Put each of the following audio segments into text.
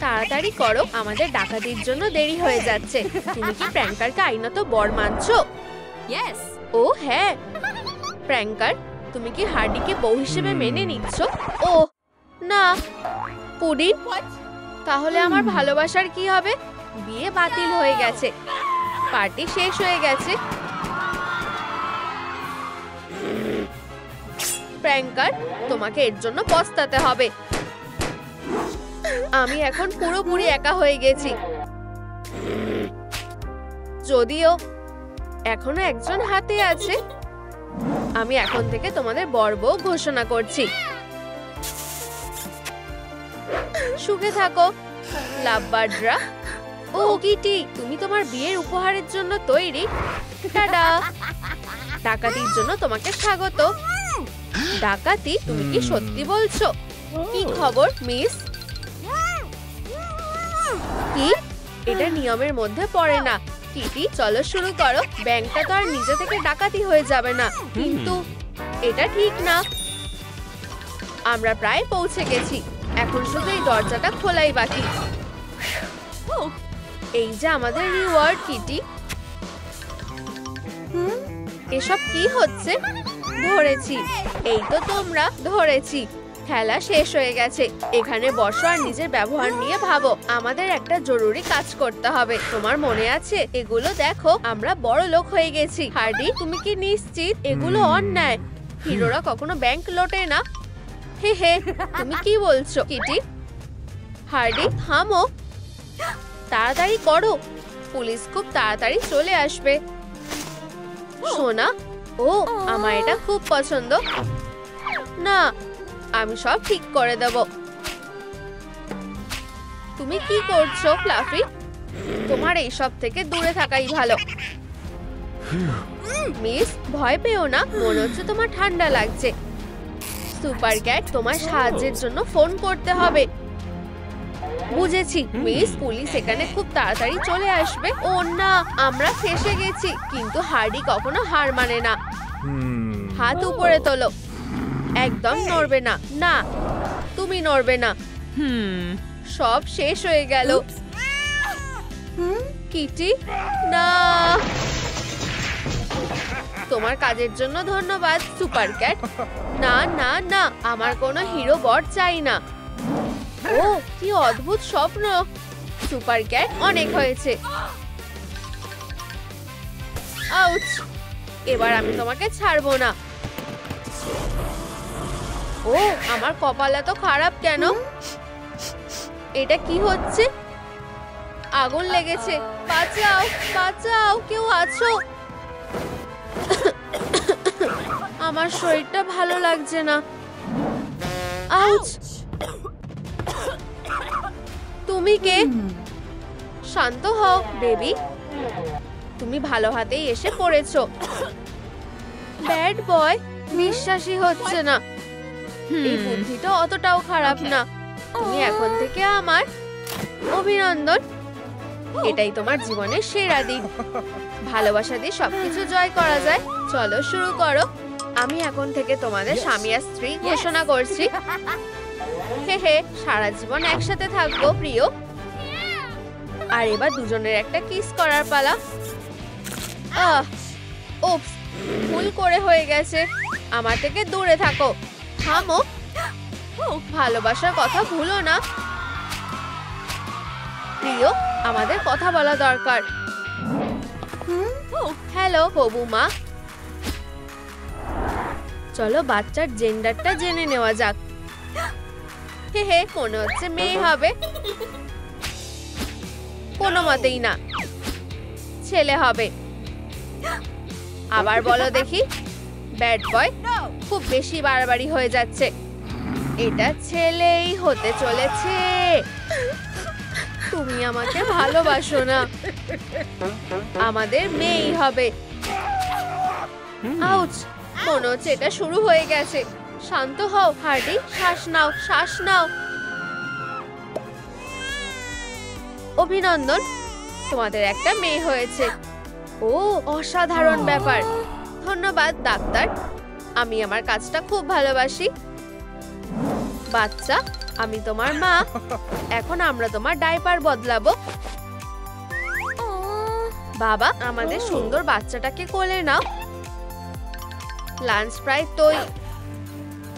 তাড়াতাড়ি করো, আমাদের ডাকাতির জন্য দেরি হয়ে যাচ্ছে। তুমি কি প্র্যাঙ্কারকে আইনত বর মানছো? ইয়েস। ও হ্যাঁ, প্র্যাঙ্কার তুমি কি হার্ডিকে বউ হিসেবে মেনে নিচ্ছ? ও না, পুডিং, তাহলে আমার ভালোবাসার কি হবে? বিয়ে বাতিল হয়ে গেছে, পার্টি শেষ হয়ে গেছে। প্র্যাঙ্কার, তোমাকে এর জন্য পস্তাতে হবে। আমি এখন পুরোপুরি একা হয়ে গেছি, যদিও এখনো একজন হাতে আছে। আমি এখন থেকে তোমাদের বর বউ ঘোষণা করছি। সুখে থাকো লাভ বার্ডরা। ও কিটি, তুমি তোমার বিয়ের উপহারের জন্য তৈরি? টাটা। ডাকাতির জন্য তোমাকে স্বাগত। ডাকাতি? তুমি কি সত্যি বলছো? কি খবর মিস? কি? এটা নিয়মের মধ্যে পড়ে না। কিটি, চলো শুরু করো। ব্যাংকটা তো আর নিজে থেকে ডাকাতি হয়ে যাবে না। কিন্তু এটা ঠিক না। আমরা প্রায় পৌঁছে গেছি, এখন শুধু এই দরজাটা খোলাই বাকি। এই যে আমাদের রিওয়ার্ড কিটি। এসব কি হচ্ছে? ধরেছি। এই তো তোমরা ধরেছি। খেলা শেষ হয়ে গেছে। এখানে বসো আর নিজের ব্যবহার নিয়ে ভাবো। আমাদের একটা জরুরি কাজ করতে হবে। তোমার মনে আছে? এগুলো দেখো, আমরা বড় লোক হয়ে গেছি। হার্ডি, তুমি কি নিশ্চিত এগুলো অন্যায়? হিরোরা কখনো ব্যাংক লোটে না। হে হে, তুমি কি বলছো কিটি? হার্ডি থামো, তাড়াতাড়ি করো, পুলিশ খুব তাড়াতাড়ি চলে আসবে। সোনা, ও আমার এটা খুব পছন্দ। না, আমি সব ঠিক করে দেব। তুমি কি করছো ফ্লাফি? তোমার এইসব থেকে দূরে থাকাই ভালো। মিস, ভয় পেও না, মনে হচ্ছে তোমার ঠান্ডা লাগছে। সুপার ক্যাট, তোমার সাহায্যের জন্য ফোন করতে হবে। বুঝেছি মিস, পুলিশ এখানে খুব তাড়াতাড়ি চলে আসবে। ও না, আমরা ফেঁসে গেছি। কিন্তু হার্ডি কখনো হার মানে না। হাত উপরে তোলো, একদম নড়বে না। না, তুমি নড়বে না। সব শেষ হয়ে গেল। কিটি, না। তোমার কাজের জন্য ধন্যবাদ সুপার ক্যাট। না না না, আমার কোনো হিরো বর চাই না। ও কি অদ্ভুত স্বপ্ন। সুপার ক্যাট, অনেক হয়েছে। আউচ, এবার আমি তোমাকে ছাড়বো না। ও আমার কপাল এত খারাপ কেন? এটা কি হচ্ছে? আগুন লেগেছে। বাঁচাও বাঁচাও, কেউ আছো? আমার শরীরটা ভালো লাগছে না। আউচ। তুমি কে? শান্ত হও বেবি, তুমি ভালো হাতেই এসে পড়েছো। ব্যাড বয়, বিশ্বাসই হচ্ছে না। এই বুদ্ধিটা অতটাও খারাপ না। তুমি এখন থেকে আমার। অভিনন্দন, এটাই তোমার জীবনের সেরা দিন। ভালোবাসা দিয়ে সবকিছু জয় করা যায়। চলো শুরু করো। আমি এখন থেকে তোমাদের স্বামী আর স্ত্রী ঘোষণা করছি। হে হে, সারা জীবন একসাথে থাকবো প্রিয়। আর এবার দুজনের একটা কিস করার পালা। উপস, ভুল করে হয়ে গেছে। আমার থেকে দূরে থাকো। থামো, ভালোবাসার কথা ভুলো না। প্রিয়, আমাদের কথা বলা দরকার। হ্যালো হবু মা, চলো বাচ্চার জেন্ডারটা জেনে নেওয়া যাক। হে হে, মনে হচ্ছে মেয়ে হবে। কোনো মতেই না, ছেলে হবে। আবার বলো দেখি। ব্যাড বয়, খুব বেশি বাড়াবাড়ি হয়ে যাচ্ছে। এটা ছেলেই হতে চলেছে। তুমি আমাকে ভালোবাসো না, আমাদের মেয়েই হবে। আউচ, মনে হচ্ছে এটা শুরু হয়ে গেছে। শান্ত হও হার্ডি, শ্বাস নাও শ্বাস নাও। অভিনন্দন, তোমাদের একটা মেয়ে হয়েছে। ও অসাধারণ ব্যাপার। ধন্যবাদ ডাক্তার, আমি আমার কাজটা খুব ভালোবাসি। বাচ্চা, আমি তোমার মা। এখন আমরা তোমার ডাইপার বদলাবো। বাবা, আমাদের সুন্দর বাচ্চাটাকে কোলে নাও। লাঞ্চ প্রায় তৈরি।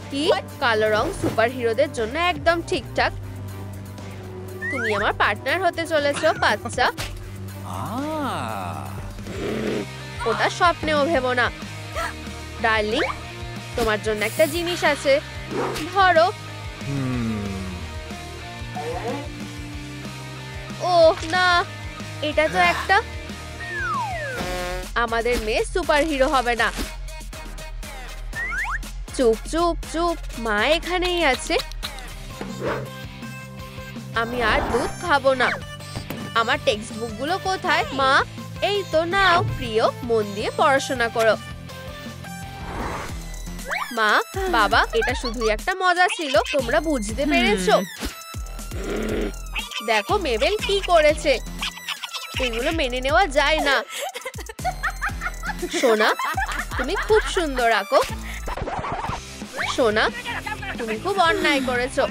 কি কালো রং সুপার হিরোদের জন্য একদম ঠিকঠাক। তুমি আমার পার্টনার হতে চলেছো বাচ্চা। ওটা স্বপ্নেও ভেবো না। ডার্লিং, তোমার জন্য একটা জিনিস আছে, ধরো। ওহ না, এটা তো একটা। আমাদের মেয়ে সুপার হিরো হবে না। চুপ চুপ চুপ, মা এখানেই আছে। আমি আর দুধ খাবো না। আমার টেক্সট বুক গুলো কোথায়? মা, এই তো নাও। প্রিয়, মন দিয়ে পড়াশোনা করো। মা, বাবা, এটা শুধুই একটা মজা ছিল, তোমরা বুঝতে পেরেছো? দেখো মেবেল কি করেছে। এগুলো মেনে নেওয়া যায় না। সোনা, তুমি খুব সুন্দর আঁকো। সোনা, তুমি খুব অন্যায় করেছো।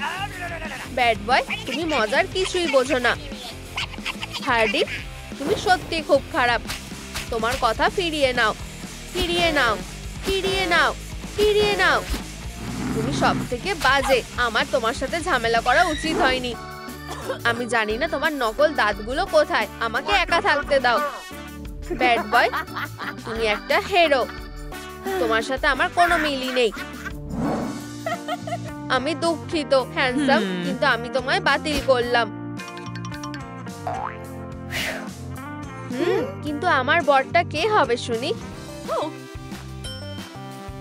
ব্যাড বয়, তুমি মজার কিছুই বোঝো না। হার্ডি, তুমি সত্যি খুব খারাপ। তোমার কথা ফিরিয়ে নাও, ফিরিয়ে নাও, ফিরিয়ে নাও, ফিরিয়ে নাও। তুমি সব থেকে বাজে। আমার তোমার সাথে ঝামেলা করা উচিত হয়নি। আমি জানি না তোমার নকল দাঁতগুলো কোথায়। আমাকে একা থাকতে দাও। ব্যাড বয়, তুমি একটা হিরো। তোমার সাথে আমার কোনো মিলই নেই। আমি দুঃখিত হ্যান্ডসাম, কিন্তু আমি তোমায় বাতিল করলাম। কিন্তু আমার বরটা কে হবে শুনি?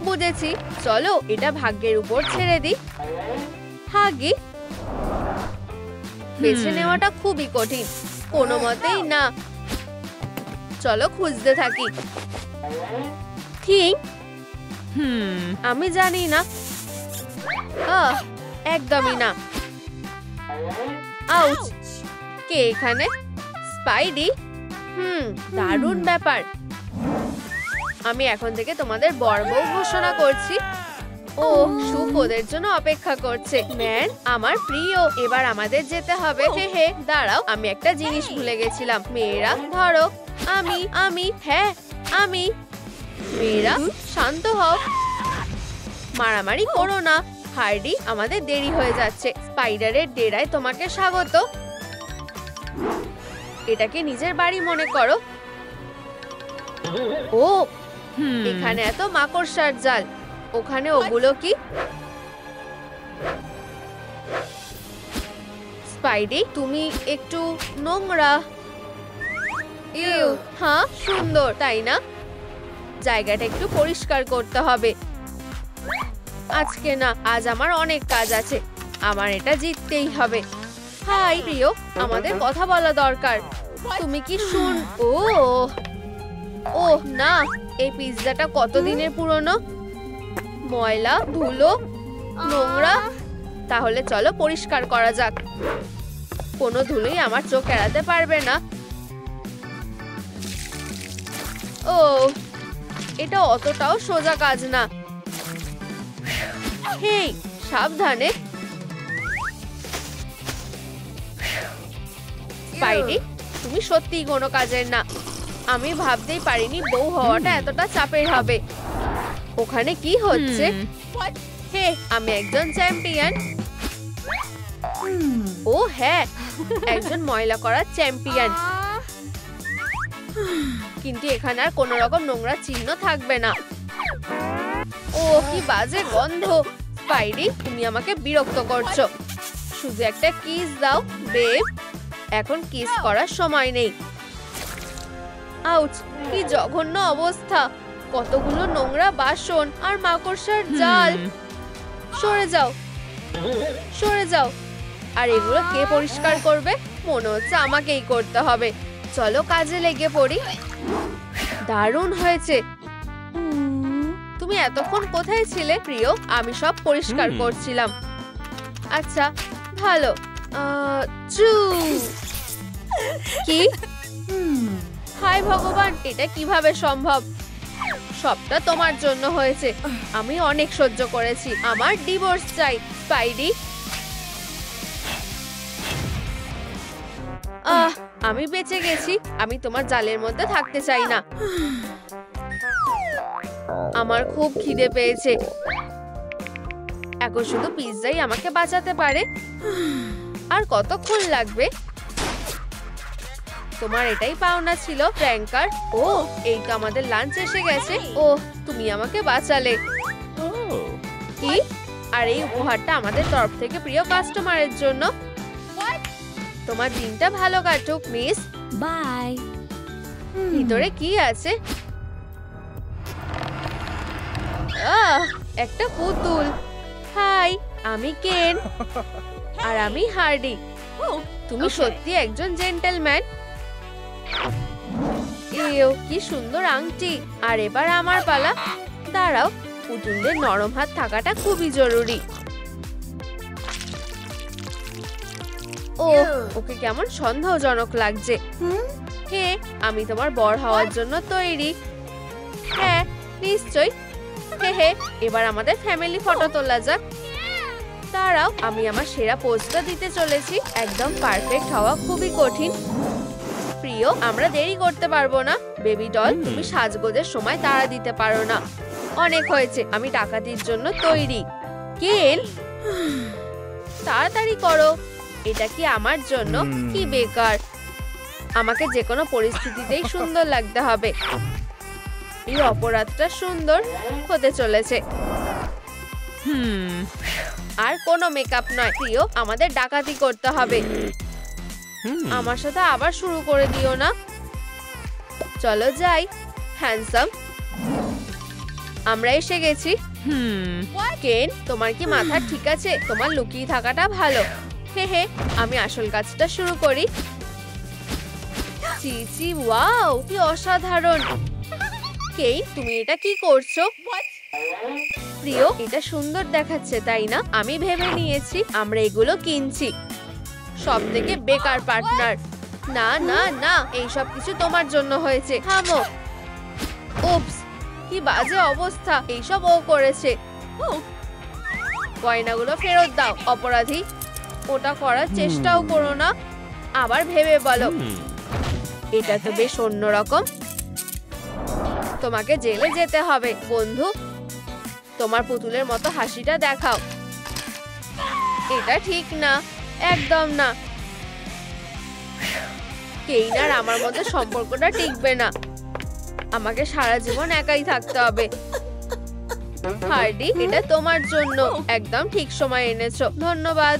বুঝেছি, চলো এটা ভাগ্যের উপর ছেড়ে দিই। হাগি, বেছে নেওয়াটা খুবই কঠিন। কোনো মতেই না। চলো খুঁজতে থাকি। ঠিক, আমি জানি না। একদমই না। আউচ, কে এখানে? স্পাইডি? দারুণ ব্যাপার। আমি এখন থেকে তোমাদের বর্বউ ঘোষণা করছি। ও সুখ ওদের জন্য অপেক্ষা করছে। ম্যান, আমার প্রিয়, এবার আমাদের যেতে হবে। হে হে, দাঁড়াও, আমি একটা জিনিস ভুলে গেছিলাম। মেয়েরা ধরো। আমি হ্যাঁ আমি। মেয়েরা শান্ত হও, মারামারি করো না। হার্ডি, আমাদের দেরি হয়ে যাচ্ছে। স্পাইডারের ডেরায় তোমাকে স্বাগত। এটাকে নিজের বাড়ি মনে করো। ও, এখানে এত মাকড়সার জাল। ওখানে ওগুলো কি? স্পাইডি, তুমি একটু নোংরা। ইউ, হ্যাঁ সুন্দর, তাই না? জায়গাটা একটু পরিষ্কার করতে হবে। আজকে না, আজ আমার অনেক কাজ আছে। আমার এটা জিততেই হবে। হাই প্রিয়, আমাদের কথা বলা দরকার। তুমি কি শুন? ও না, এই পিৎজাটা কতদিনের পুরনো। ময়লা, ধুলো, নোংরা। তাহলে চলো পরিষ্কার করা যাক। কোনো ধুলোই আমার চোখ এড়াতে পারবে না। ও, এটা অতটাও সোজা কাজ না। হেই, সাবধানে। স্পাইডি, তুমি সত্যিই কোনো কাজের না। আমি ভাবতেই পারিনি বউ হওয়াটা এতটা চাপের হবে। ওখানে কি হচ্ছে? হে, আমি একজন চ্যাম্পিয়ন। ও হ্যাঁ, একজন ময়লা করার চ্যাম্পিয়ন। কিন্তু এখানে আর কোনো রকম নোংরা চিহ্ন থাকবে না। ও কি বাজে গন্ধ। স্পাইডি, তুমি আমাকে বিরক্ত করছো। শুধু একটা কিস দাও বেব। এখন কিস করার সময় নেই। আউচ, কি জঘন্য অবস্থা। কতগুলো নোংরা বাসন আর মাকড়সার জাল। সরে যাও, সরে যাও। আর এগুলো কে পরিষ্কার করবে? মনে হচ্ছে আমাকেই করতে হবে। চলো কাজে লেগে পড়ি। দারুণ হয়েছে। তুমি এতক্ষণ কোথায় ছিলে প্রিয়? আমি সব পরিষ্কার করছিলাম। আচ্ছা, ভালো। কি? হায় ভগবান, এটা কিভাবে সম্ভব? সবটা তোমার জন্য হয়েছে। আমি অনেক সহ্য করেছি। আমার ডিভোর্স চাই। স্পাইডি, আমি বেঁচে গেছি। আমি তোমার জালের মধ্যে থাকতে চাই না। আমার খুব খিদে পেয়েছে। এখন শুধু পিৎজাই আমাকে বাঁচাতে পারে। আর কতক্ষণ লাগবে? তোমার এটাই পাওনা ছিল, ফ্র্যাঙ্কার। ও, এই তো আমাদের লাঞ্চ এসে গেছে। ও, তুমি আমাকে বাঁচালে। কি? আর এই উপহারটা আমাদের তরফ থেকে প্রিয় কাস্টমারের জন্য। তোমার দিনটা ভালো কাটুক, মিস। বাই। ভিতরে কি আছে? একটা পুতুল। হাই, আমি কেন। আর আমি হার্ডি। তুমি সত্যি একজন জেন্টলম্যান। এও কি সুন্দর আংটি। আর এবার আমার পালা। দাঁড়াও, পুতুলদের নরম হাত থাকাটা খুবই জরুরি। ও, ওকে কেমন সন্দেহজনক লাগছে। হে, আমি তোমার বর হওয়ার জন্য তৈরি। হ্যাঁ, নিশ্চয়ই। হে হে, এবার আমাদের ফ্যামিলি ফটো তোলা যাক। দাঁড়াও, আমি আমার সেরা পোজটা দিতে চলেছি। একদম পারফেক্ট হওয়া খুবই কঠিন। প্রিয়, আমরা দেরি করতে পারবো না। বেবি ডল, তুমি সাজগোজের সময় তাড়া দিতে পারো না। অনেক হয়েছে, আমি ডাকাতির জন্য তৈরি। কেন, তাড়াতাড়ি করো। এটা কি আমার জন্য? কি বেকার। আমাকে যে কোনো পরিস্থিতিতেই সুন্দর লাগতে হবে। এই অপরাধটা সুন্দর হতে চলেছে। আর কোনো মেকআপ নয়। প্রিয়, আমাদের ডাকাতি করতে হবে। আমার সাথে আবার শুরু করে দিও না। চলো যাই। হ্যান্ডসাম, আমরা এসে গেছি। কেন, তোমার কি মাথা ঠিক আছে? তোমার লুকিয়ে থাকাটা ভালো। হে হে, আমি আসল কাজটা শুরু করি। চিচি, ওয়াও, কি অসাধারণ। কেন, তুমি এটা কি করছো? প্রিয়, এটা সুন্দর দেখাচ্ছে, তাই না? আমি ভেবে নিয়েছি আমরা এগুলো কিনছি। সব থেকে বেকার পার্টনার। না না না, এইসব কিছু তোমার জন্য হয়েছে। থামো। উপস, কি বাজে অবস্থা। এইসব ও করেছে। গয়নাগুলো ফেরত দাও, অপরাধী। ওটা করার চেষ্টাও করো না। আবার ভেবে বলো। এটা তো বেশ অন্যরকম। তোমাকে জেলে যেতে হবে, বন্ধু। তোমার পুতুলের মতো হাসিটা দেখাও। এটা ঠিক না, একদম না। কেইন আর আমার মধ্যে সম্পর্কটা টিকবে না। আমাকে সারা জীবন একাই থাকতে হবে। হার্ডি, এটা তোমার জন্য। একদম ঠিক সময় এনেছো, ধন্যবাদ।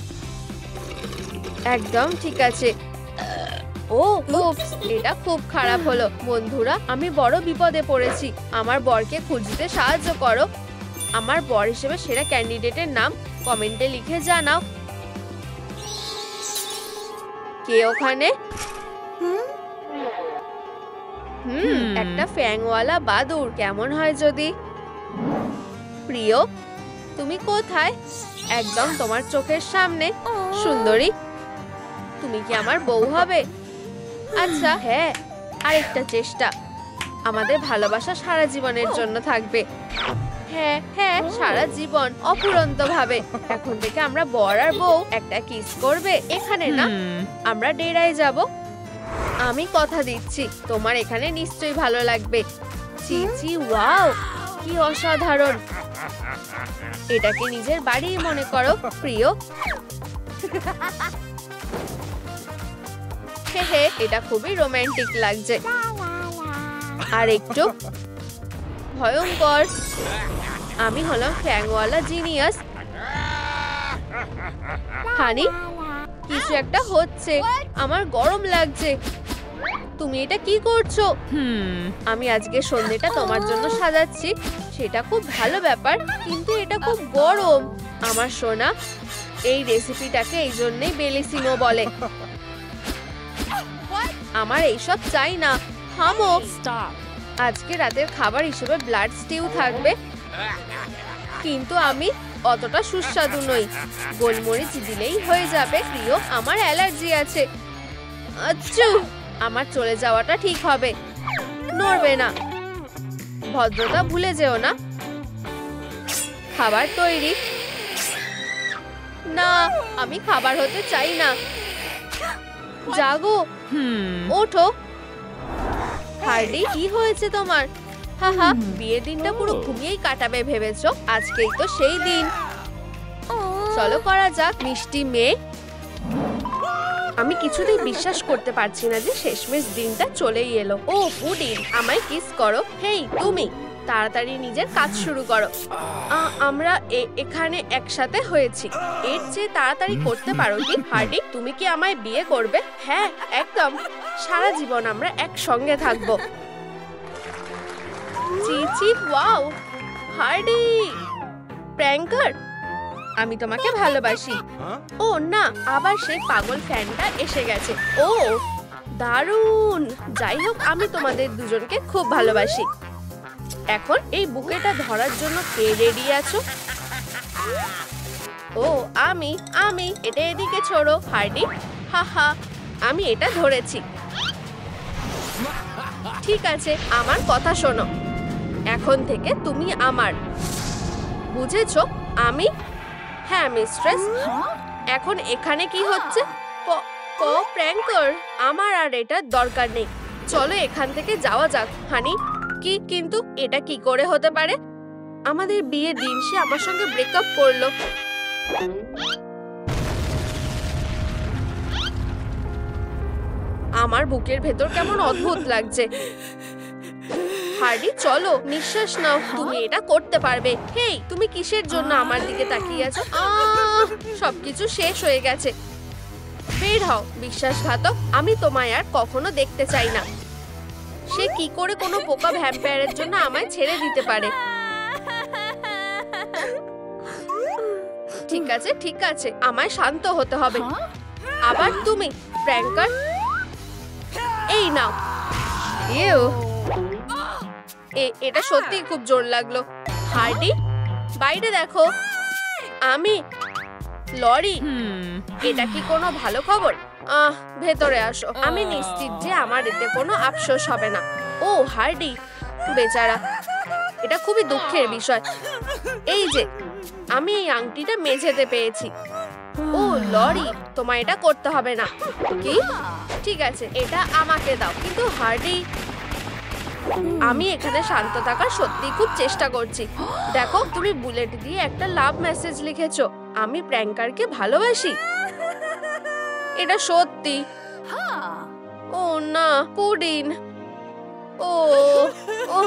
একদম ঠিক আছে। ও, উপস, এটা খুব খারাপ হলো। বন্ধুরা, আমি বড় বিপদে পড়েছি। আমার বরকে খুঁজতে সাহায্য করো। আমার বর হিসেবে সেরা ক্যান্ডিডেটের নাম কমেন্টে লিখে জানাও। কে ওখানে? একটা ফ্যাংওয়ালা বাদুড়। কেমন হয় যদি? প্রিয়, তুমি কোথায়? একদম তোমার চোখের সামনে। সুন্দরী, তুমি কি আমার বউ হবে? আচ্ছা, হ্যাঁ, আরেকটা চেষ্টা। আমাদের ভালোবাসা সারা জীবনের জন্য থাকবে। হ্যাঁ হ্যাঁ, সারা জীবন, অফুরন্ত ভাবে। এখন থেকে আমরা বর আর বউ। একটা কিস করবে এখানে না? আমরা ডেরায় যাব। আমি কথা দিচ্ছি, তোমার এখানে নিশ্চয়ই ভালো লাগবে। চিচি, ওয়াও, কি অসাধারণ। এটাকে নিজের বাড়ি মনে করো, প্রিয়। হে হে, এটা খুবই রোমান্টিক লাগছে। আর একটু ভয়ঙ্কর। আমি হলাম ফ্যাংওয়ালা জিনিয়াস। হানি, কিছু একটা হচ্ছে। আমার গরম লাগছে। তুমি এটা কি করছো? আমি আজকে সন্ধ্যেটা তোমার জন্য সাজাচ্ছি। সেটা খুব ভালো ব্যাপার, কিন্তু এটা খুব গরম। আমার সোনা, এই রেসিপিটাকে এই জন্যই বেলিসিমো বলে। আমার এইসব চাই না। থামো। আজকে রাতের খাবার হিসেবে ব্লাড স্টিউ থাকবে, কিন্তু আমি অতটা সুস্বাদু নই। গোলমরিচ দিলেই হয়ে যাবে। প্রিয়, আমার অ্যালার্জি আছে। আচ্ছু, আমার চলে যাওয়াটা ঠিক হবে। নড়বে না। ভদ্রতা ভুলে যেও না। খাবার তৈরি। না, আমি খাবার হতে চাই না। জাগো, ওঠো। হার্ডি, কি হয়েছে তোমার? হাহা, বিয়ের দিনটা পুরো ঘুমিয়েই কাটাবে ভেবেছো? আজকেই তো সেই দিন। চলো করা যাক, মিষ্টি মেয়ে। আমি কিছুতেই বিশ্বাস করতে পারছি না যে শেষমেশ দিনটা চলেই এলো। ও পুডিন, আমায় কিস করো। হেই তুমি, তাড়াতাড়ি নিজের কাজ শুরু করো। আমরা এখানে একসাথে হয়েছি, এর চেয়ে তাড়াতাড়ি করতে পারো কি? হার্ডি, তুমি কি আমায় বিয়ে করবে? হ্যাঁ, একদম। সারা জীবন আমরা একসঙ্গে থাকবো। চিচি, ওয়াও হার্ডি, প্র্যাঙ্কার, আমি তোমাকে ভালোবাসি। ও না, আবার সেই পাগল ফ্যানটা এসে গেছে। ও দারুণ। যাই হোক, আমি তোমাদের দুজনকে খুব ভালোবাসি। এখন এই বুকেটা ধরার জন্য কে রেডি আছো? ও আমি আমি এটা এদিকে ছোড়ো হার্ডি। হাহা, আমি এটা ধরেছি। ঠিক আছে, আমার কথা শোনো। এখন থেকে তুমি আমার, বুঝেছো? আমি, হ্যাঁ মিস্ট্রেস। এখন এখানে কি হচ্ছে? প্র্যাঙ্কার, আমার আর এটা দরকার নেই। চলো এখান থেকে যাওয়া যাক। হানি, কি? কিন্তু এটা কি করে হতে পারে? আমাদের বিয়ের দিন সে আমার সঙ্গে ব্রেকআপ করলো। আমার বুকের ভেতর কেমন অদ্ভুত লাগছে। হার্ডি, চলো, নিঃশ্বাস নাও, তুমি এটা করতে পারবে। হেই, তুমি কিসের জন্য আমার দিকে তাকিয়ে আছো? সবকিছু শেষ হয়ে গেছে। বের হও বিশ্বাসঘাতক, আমি তোমায় আর কখনো দেখতে চাই না। সে কি করে কোনো পোকা ভ্যাম্পায়ারের জন্য আমায় ছেড়ে দিতে পারে? ঠিক আছে ঠিক আছে, আমায় শান্ত হতে হবে। আবার তুমি, প্র্যাঙ্কার। এই নাও। ইউ, এটা সত্যি খুব জোর লাগলো। হার্ডি, বাইরে দেখো। আমি, লরি, এটা কি কোনো ভালো খবর? ভেতরে আসো। আমি নিশ্চিত যে আমার এতে কোনো আফসোস হবে না। ও হার্ডি, বেচারা, এটা খুবই দুঃখের বিষয়। এই যে, আমি এই আংটিটা মেঝেতে পেয়েছি। ও লরি, তোমায় এটা করতে হবে না। কি? ঠিক আছে, এটা আমাকে দাও। কিন্তু হার্ডি, আমি এখানে শান্ত থাকার সত্যি খুব চেষ্টা করছি। দেখো, তুমি বুলেট দিয়ে একটা লাভ মেসেজ লিখেছো। আমি প্র্যাঙ্কারকে ভালোবাসি। এটা সত্যি। ও না, পুডিন। ও ও,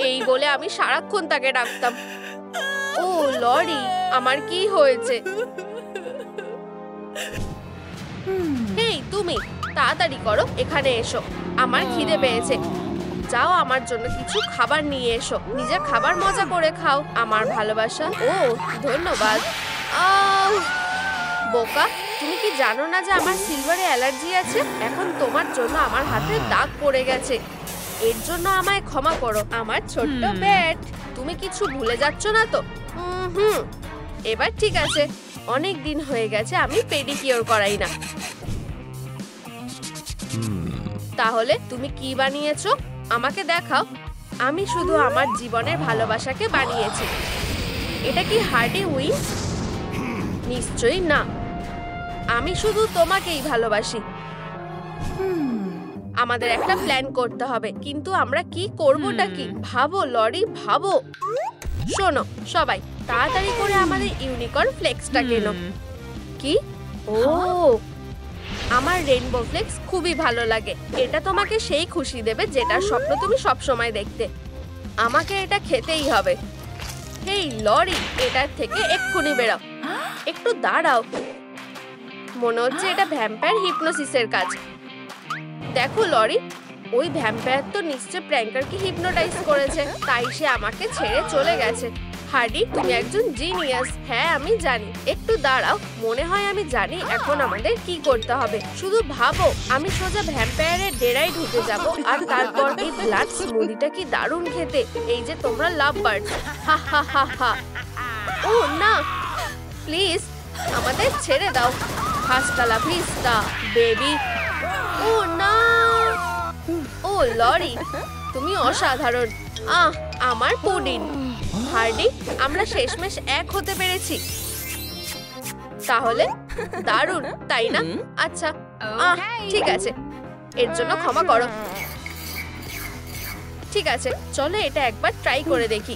এই বলে আমি সারাক্ষণ তাকে ডাকতাম। ও লরি, আমার কি হয়েছে? হেই তুমি, তাড়াতাড়ি করো, এখানে এসো। আমার খিদে পেয়েছে। যাও, আমার জন্য কিছু খাবার নিয়ে এসো। নিজের খাবার মজা করে খাও। আমার ভালোবাসা। ও ধন্যবাদ। বোকা, তুমি কি জানো না যে আমার সিলভারে অ্যালার্জি আছে? এখন তোমার জন্য আমার হাতে দাগ পড়ে গেছে। এর জন্য আমায় ক্ষমা করো, আমার ছোট্ট ব্যাট। তুমি কিছু ভুলে যাচ্ছ না তো? এবার ঠিক আছে। অনেক দিন হয়ে গেছে আমি পেডিকিওর করাই না। তাহলে তুমি কি বানিয়েছো? আমাকে দেখাও। আমি শুধু আমার জীবনের ভালোবাসাকে বানিয়েছি। এটা কি হার্ডি উইন? নিশ্চয়ই না। আমি শুধু তোমাকেই ভালোবাসি। আমাদের একটা প্ল্যান করতে হবে, কিন্তু আমরা কি করবোটা কি? ভাবো লরি, ভাবো। শোনো সবাই, তাড়াতাড়ি করে আমাদের ইউনিকর্ন ফ্লেক্সটা কেনো। কি? ও, আমার রেইনবো ফ্লেক্স খুবই ভালো লাগে। এটা তোমাকে সেই খুশি দেবে যেটার স্বপ্ন তুমি সবসময় দেখতে। আমাকে এটা খেতেই হবে। হেই লরি, এটার থেকে এক্ষুনি বেরাও। একটু দাঁড়াও, মনে হচ্ছে এটা ভ্যাম্পায়ার হিপনোসিসের কাজ। দেখো লরি, ওই ভ্যাম্পায়ার তো নিশ্চয় প্র্যাঙ্কারকে হিপনোটাইজ করেছে, তাই সে আমাকে ছেড়ে চলে গেছে। হার্ডি, তুমি একজন জিনিয়াস। হ্যাঁ আমি জানি। একটু দাঁড়াও, মনে হয় আমি জানি এখন আমাদের কি করতে হবে। শুধু ভাবো, আমি সোজা ভ্যাম্পায়ারের ডেরায় ঢুকে যাব, আর তারপর এই ব্লাড স্মুদিটা কি দারুণ খেতে। এই যে তোমরা লাভ বার্ডস। হা হা হা হা। ও না, প্লিজ আমাদের ছেড়ে দাও। হাস্তা লা ভিস্তা বেবি। ও না, ও লরি, তুমি অসাধারণ। আমার পুডিন। হার্ডি, আমরা শেষমেশ এক হতে পেরেছি। তাহলে দারুণ, তাই না? আচ্ছা, ঠিক আছে, এর জন্য ক্ষমা করো। ঠিক আছে, চলো এটা একবার ট্রাই করে দেখি।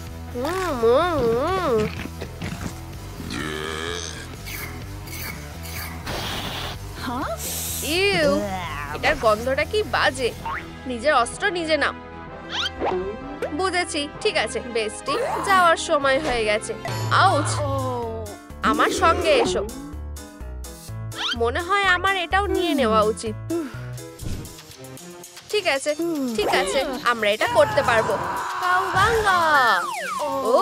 ইউ, এটার গন্ধটা কি বাজে। নিজের অস্ত্র নিজে নাও। বুঝেছি, ঠিক আছে বেস্টি, যাওয়ার সময় হয়ে গেছে। আউচ, আমার সঙ্গে এসো। মনে হয় আমার এটাও নিয়ে নেওয়া উচিত। ঠিক আছে, ঠিক আছে, আমরা এটা করতে পারবো। কাউবাঙ্গা। ও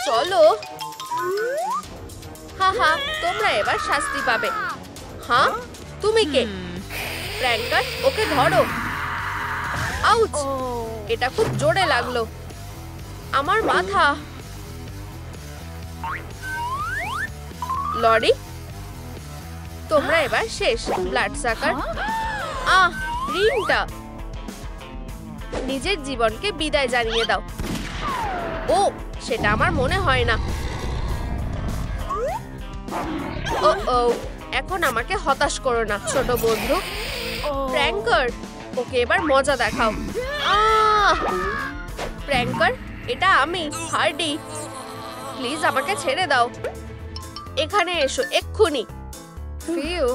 চলো। হা, তোমরা এবার শাস্তি পাবে। হ্যাঁ, তুমি কে? প্র্যাঙ্কার, ওকে ধরো। আউচ, এটা খুব জোরে লাগলো। আমার মাথা। লরি, তোমরা এবার শেষ। ব্লাড সাকার। রিংটা। নিজের জীবনকে বিদায় জানিয়ে দাও। ও, সেটা আমার মনে হয় না। ও, এখন আমাকে হতাশ করো না ছোট বন্ধু। প্র্যাঙ্কার, ওকে এবার মজা দেখাও। প্র্যাঙ্কার, এটা আমি হার্ডি। প্লিজ আমাকে ছেড়ে দাও। এখানে এসো এক্ষুনি। ফিউ,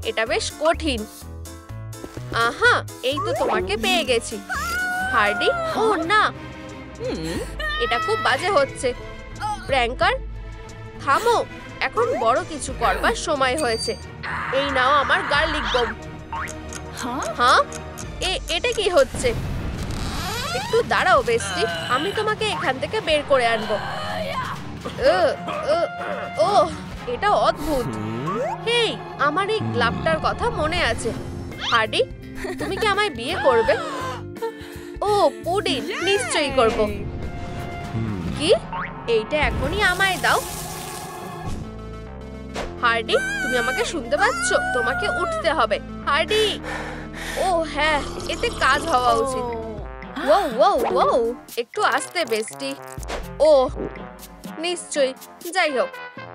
এটা বেশ কঠিন। আহা, এই তো তোমাকে পেয়ে গেছি। হার্ডি, ও না, এটা খুব বাজে হচ্ছে। প্র্যাঙ্কার, থামো, এখন বড় কিছু করবার সময় হয়েছে। এই নাও আমার গার্লিক বোম। হ্যাঁ, এটা কি হচ্ছে? একটু দাঁড়াও বেস্টি, আমি তোমাকে এখান থেকে বের করে আনবো। ও, এটা অদ্ভুত। হেই, আমার এই গ্লাভটার কথা মনে আছে। হার্ডি, তুমি কি আমায় বিয়ে করবে? ও পুডিন, নিশ্চয়ই করব। কি? এইটা এখনই আমায় দাও। হার্ডি, তুমি আমাকে শুনতে পাচ্ছ? তোমাকে উঠতে হবে। হার্ডি। ও হ্যাঁ, এতে কাজ হওয়া উচিত। ও, একটু আস্তে বেস্টি। ও নিশ্চয়ই। যাই হোক,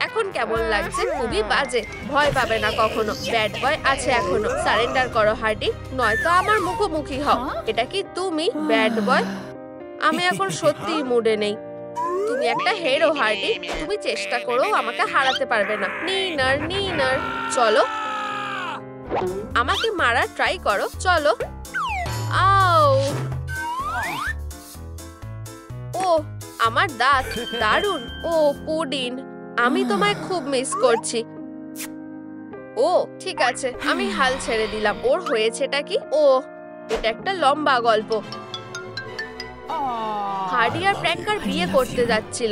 এখন কেমন লাগছে? খুবই বাজে। ভয় পাবে না কখনো। ব্যাড বয় আছে এখনো। সারেন্ডার করো হার্ডি, নয়তো আমার মুখোমুখি হও। এটা কি তুমি ব্যাড বয়? আমি এখন সত্যিই মুডে নেই। তুমি একটা হিরো হার্ডি, তুমি চেষ্টা করো, আমাকে হারাতে পারবে না। নিনার, চলো আমাকে মারার ট্রাই করো। চলো। আও, ও আমার দাঁত। দারুণ। ও পুডিন, আমি তোমায় খুব মিস করছি। ও ঠিক আছে, আমি হাল ছেড়ে দিলাম। ওর হয়েছেটা কি? ও, এটা একটা লম্বা গল্প। হার্ডি আর প্র্যাঙ্কার বিয়ে করতে যাচ্ছিল।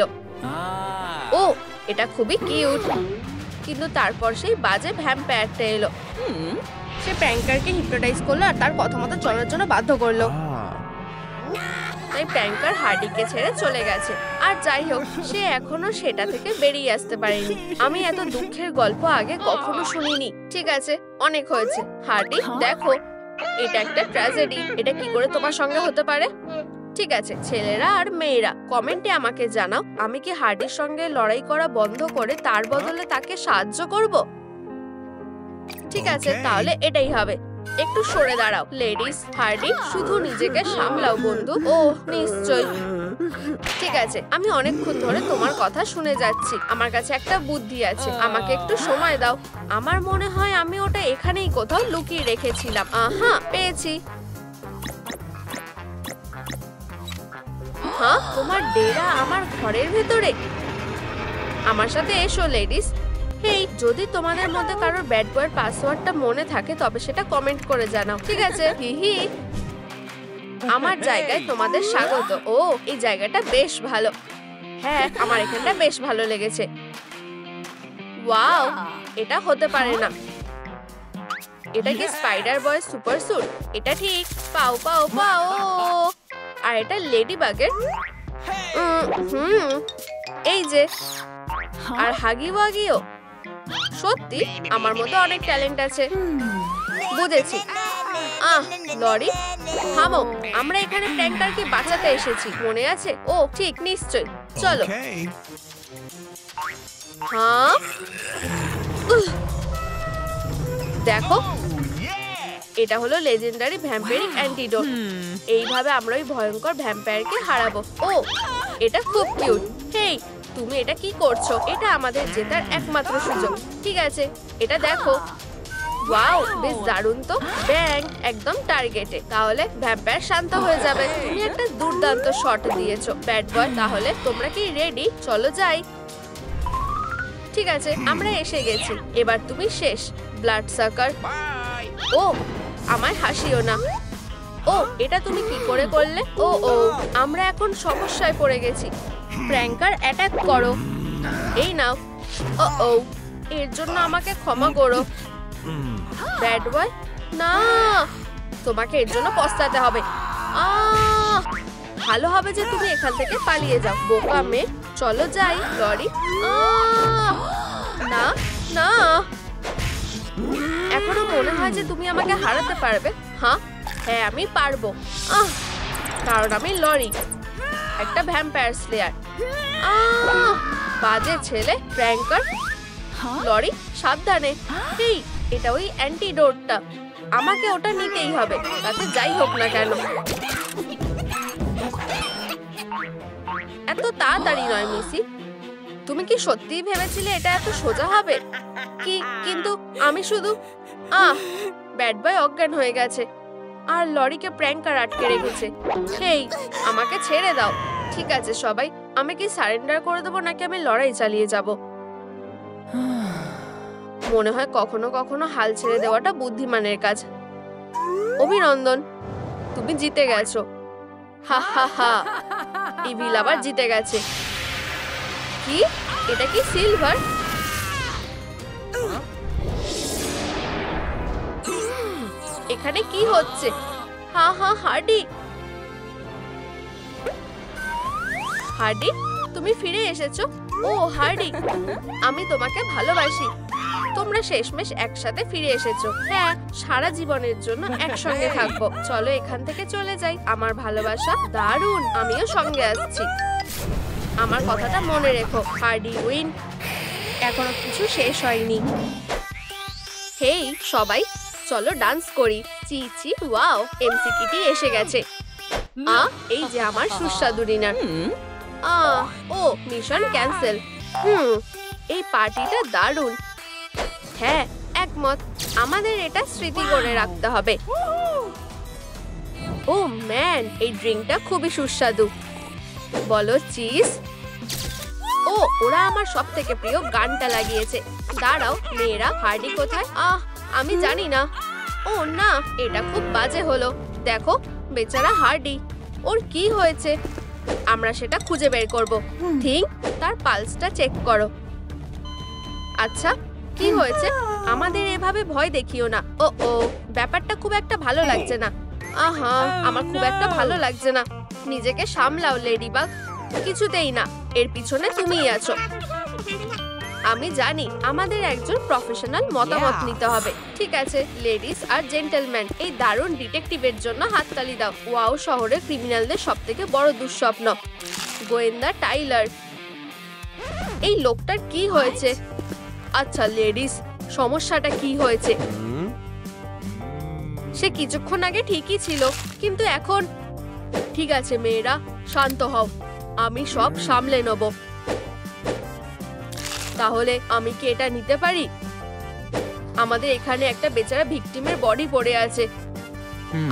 ও, এটা খুবই কিউট। কিন্তু তারপর সেই বাজে ভ্যাম্পায়ারটা এলো। সে প্র্যাঙ্কারকে হিপনোটাইজ করলো আর তার কথা মতো চলার জন্য বাধ্য করলো। তাই প্র্যাঙ্কার হার্ডিকে ছেড়ে চলে গেছে। আর যাই হোক, সে এখনো সেটা থেকে বেরিয়ে আসতে পারেনি। আমি এত দুঃখের গল্প আগে কখনো শুনিনি। ঠিক আছে, অনেক হয়েছে। হার্ডি, দেখো, এটা একটা ট্র্যাজেডি। এটা কি করে তোমার সঙ্গে হতে পারে? ঠিক আছে, ছেলেরা আর মেয়েরা কমেন্টে আমাকে জানাও, আমি কি হার্ডির সঙ্গে লড়াই করা বন্ধ করে তার বদলে তাকে সাহায্য করব? ঠিক আছে, তাহলে এটাই হবে। একটু সরে দাঁড়াও লেডিস। হার্ডি, শুধু নিজেকে সামলাও বন্ধু। ও নিশ্চয়ই। ঠিক আছে, আমি অনেকক্ষণ ধরে তোমার কথা শুনে যাচ্ছি। আমার কাছে একটা বুদ্ধি আছে, আমাকে একটু সময় দাও। আমার মনে হয় আমি ওটা এখানেই কোথাও লুকিয়ে রেখেছিলাম। পেয়েছি। হ্যাঁ, তোমার ডেরা আমার ঘরের ভেতরে। আমার সাথে এসো লেডিস। হেই, যদি তোমাদের মধ্যে কারোর ব্যাড বয়ের পাসওয়ার্ডটা মনে থাকে তবে সেটা কমেন্ট করে জানাও। ঠিক আছে? হিহি। আমার জায়গায় তোমাদের স্বাগত। ও, এই জায়গাটা বেশ ভালো। হ্যাঁ, আমার এখানটা বেশ ভালো লেগেছে। ওয়াও, এটা হতে পারে না। এটা কি স্পাইডার বয় সুপার স্যুট? এটা ঠিক। পাও পাও পাও। আর এটা লেডি বাগের। এই যে। আর হাগি ওয়াগিও। সত্যি আমার মতো অনেক ট্যালেন্ট আছে। বুঝেছি। লরি, থামো, আমরা এখানে প্র্যাঙ্কারকে বাঁচাতে এসেছি, মনে আছে? ও ঠিক, নিশ্চয়ই। চলো। হ্যাঁ, দেখো, এটা হলো লেজেন্ডারি ভ্যাম্পায়ারিক অ্যান্টিডোট। এইভাবে আমরা ওই ভয়ঙ্কর ভ্যাম্পায়ারকে হারাবো। ও, এটা খুব কিউট। হেই, তুমি এটা কি করছো? এটা আমাদের জেতার একমাত্র সুযোগ। ঠিক আছে, এটা দেখো। ওয়াও, বেশ দারুণ তো। ব্যাং একদম টার্গেটে। তাহলে ভ্যাম্পায়ার শান্ত হয়ে যাবে। তুমি একটা দুর্দান্ত শট দিয়েছো ব্যাড বয়। তাহলে তোমরা কি রেডি? চলো যাই। ঠিক আছে, আমরা এসে গেছি। এবার তুমি শেষ, ব্লাড সাকার। ও, আমায় হাসিও না। ও, এটা তুমি কি করে করলে? ও ও, আমরা এখন সমস্যায় পড়ে গেছি। প্র্যাঙ্কার অ্যাটাক করো। এই নাও। ও ও, এর জন্য আমাকে ক্ষমা করো ব্যাড বয়। না, তোমাকে এর জন্য পস্তাতে হবে। ভালো হবে যে তুমি এখান থেকে পালিয়ে যাও, বোকা মেয়ে। চলো যাই, লরি। না না, এখনো মনে হয় যে তুমি আমাকে হারাতে পারবে। হ্যাঁ, আমি পারবো, কারণ আমি লরি, একটা ভ্যাম্পায়ার স্লেয়ার। বাজে ছেলে, প্র্যাঙ্কার। লরি, সাবধানে। এই, এটা ওই অ্যান্টিডোটটা। আমাকে ওটা নিতেই হবে, তাতে যাই হোক না কেন। এত তাড়াতাড়ি নয় মিসি। তুমি কি সত্যিই ভেবেছিলে এটা এত সোজা হবে? কিন্তু আমি শুধু ব্যাড বয় অজ্ঞান হয়ে গেছে আর লরিকে প্র্যাঙ্কার আটকে রেখেছে। সেই, আমাকে ছেড়ে দাও। ঠিক আছে সবাই, আমি কি সারেন্ডার করে দেবো নাকি আমি লড়াই চালিয়ে যাব? মনে হয় কখনো কখনো হাল ছেড়ে দেওয়াটা বুদ্ধিমানের কাজ। অভিনন্দন, তুমি জিতে গেছো। হা হা হা, ইভিল আবার জিতে গেছে। কি, এটা কি সিলভার? এখানে কি হচ্ছে? হা হা, হার্ডি। হার্ডি, তুমি ফিরে এসেছো। ও হার্ডি, আমি তোমাকে ভালোবাসি। তোমরা শেষমেশ একসাথে ফিরে এসেছো। হ্যাঁ, সারা জীবনের জন্য একসঙ্গে থাকবো। চলো এখান থেকে চলে যাই। আমার ভালোবাসা দারুণ, আমিও সঙ্গে আসছি। আমার কথাটা মনে রেখো, হার্ডি উইন। এখনো কিছু শেষ হয়নি। হেই সবাই, চলো ডান্স করি। চি চি, ওয়াও, এমসি কিটি এসে গেছে। এই যে আমার সুস্বাদু ডিনার। ও, মিশন ক্যান্সেল। এই পার্টিটা দারুণ। হ্যাঁ, একমত। আমাদের এটা স্মৃতি করে রাখতে হবে। ও ম্যান, এই ড্রিঙ্কটা খুবই সুস্বাদু। বলো চিজ। ও, ওরা আমার সব থেকে প্রিয় গানটা লাগিয়েছে। দাঁড়াও মেয়েরা, হার্ডি কোথায়? আমি জানি না। ও না, এটা খুব বাজে হলো। দেখো বেচারা হার্ডি, ওর কি হয়েছে? আমরা সেটা খুঁজে বের করব। ঠিক, তার পালসটা চেক করো। আচ্ছা, কি হয়েছে? আমাদের এভাবে ভয় দেখিও না। ও ও, ব্যাপারটা খুব একটা ভালো লাগছে না। আমার খুব একটা ভালো লাগছে না। নিজেকে সামলাও লেডিবাগ। কিছুতেই না, এর পিছনে তুমিই আছো। আমি জানি আমাদের একজন প্রফেশনাল মতামত নিতে হবে। ঠিক আছে লেডিস আর জেন্টলম্যান, এই দারুণ ডিটেকটিভের জন্য হাততালি দাও। ওয়াও শহরের ক্রিমিনালদের সবথেকে বড় দুঃস্বপ্ন, গোয়েন্দা টাইলার। এই লোকটার কি হয়েছে? আচ্ছা লেডিস, সমস্যাটা কি হয়েছে? সে কিছুক্ষণ আগে ঠিকই ছিল, কিন্তু এখন। ঠিক আছে মেয়েরা, শান্ত হও, আমি সব সামলে নেব। তাহলে আমি কি এটা নিতে পারি? আমাদের এখানে একটা বেচারা ভিকটিমের বডি পড়ে আছে,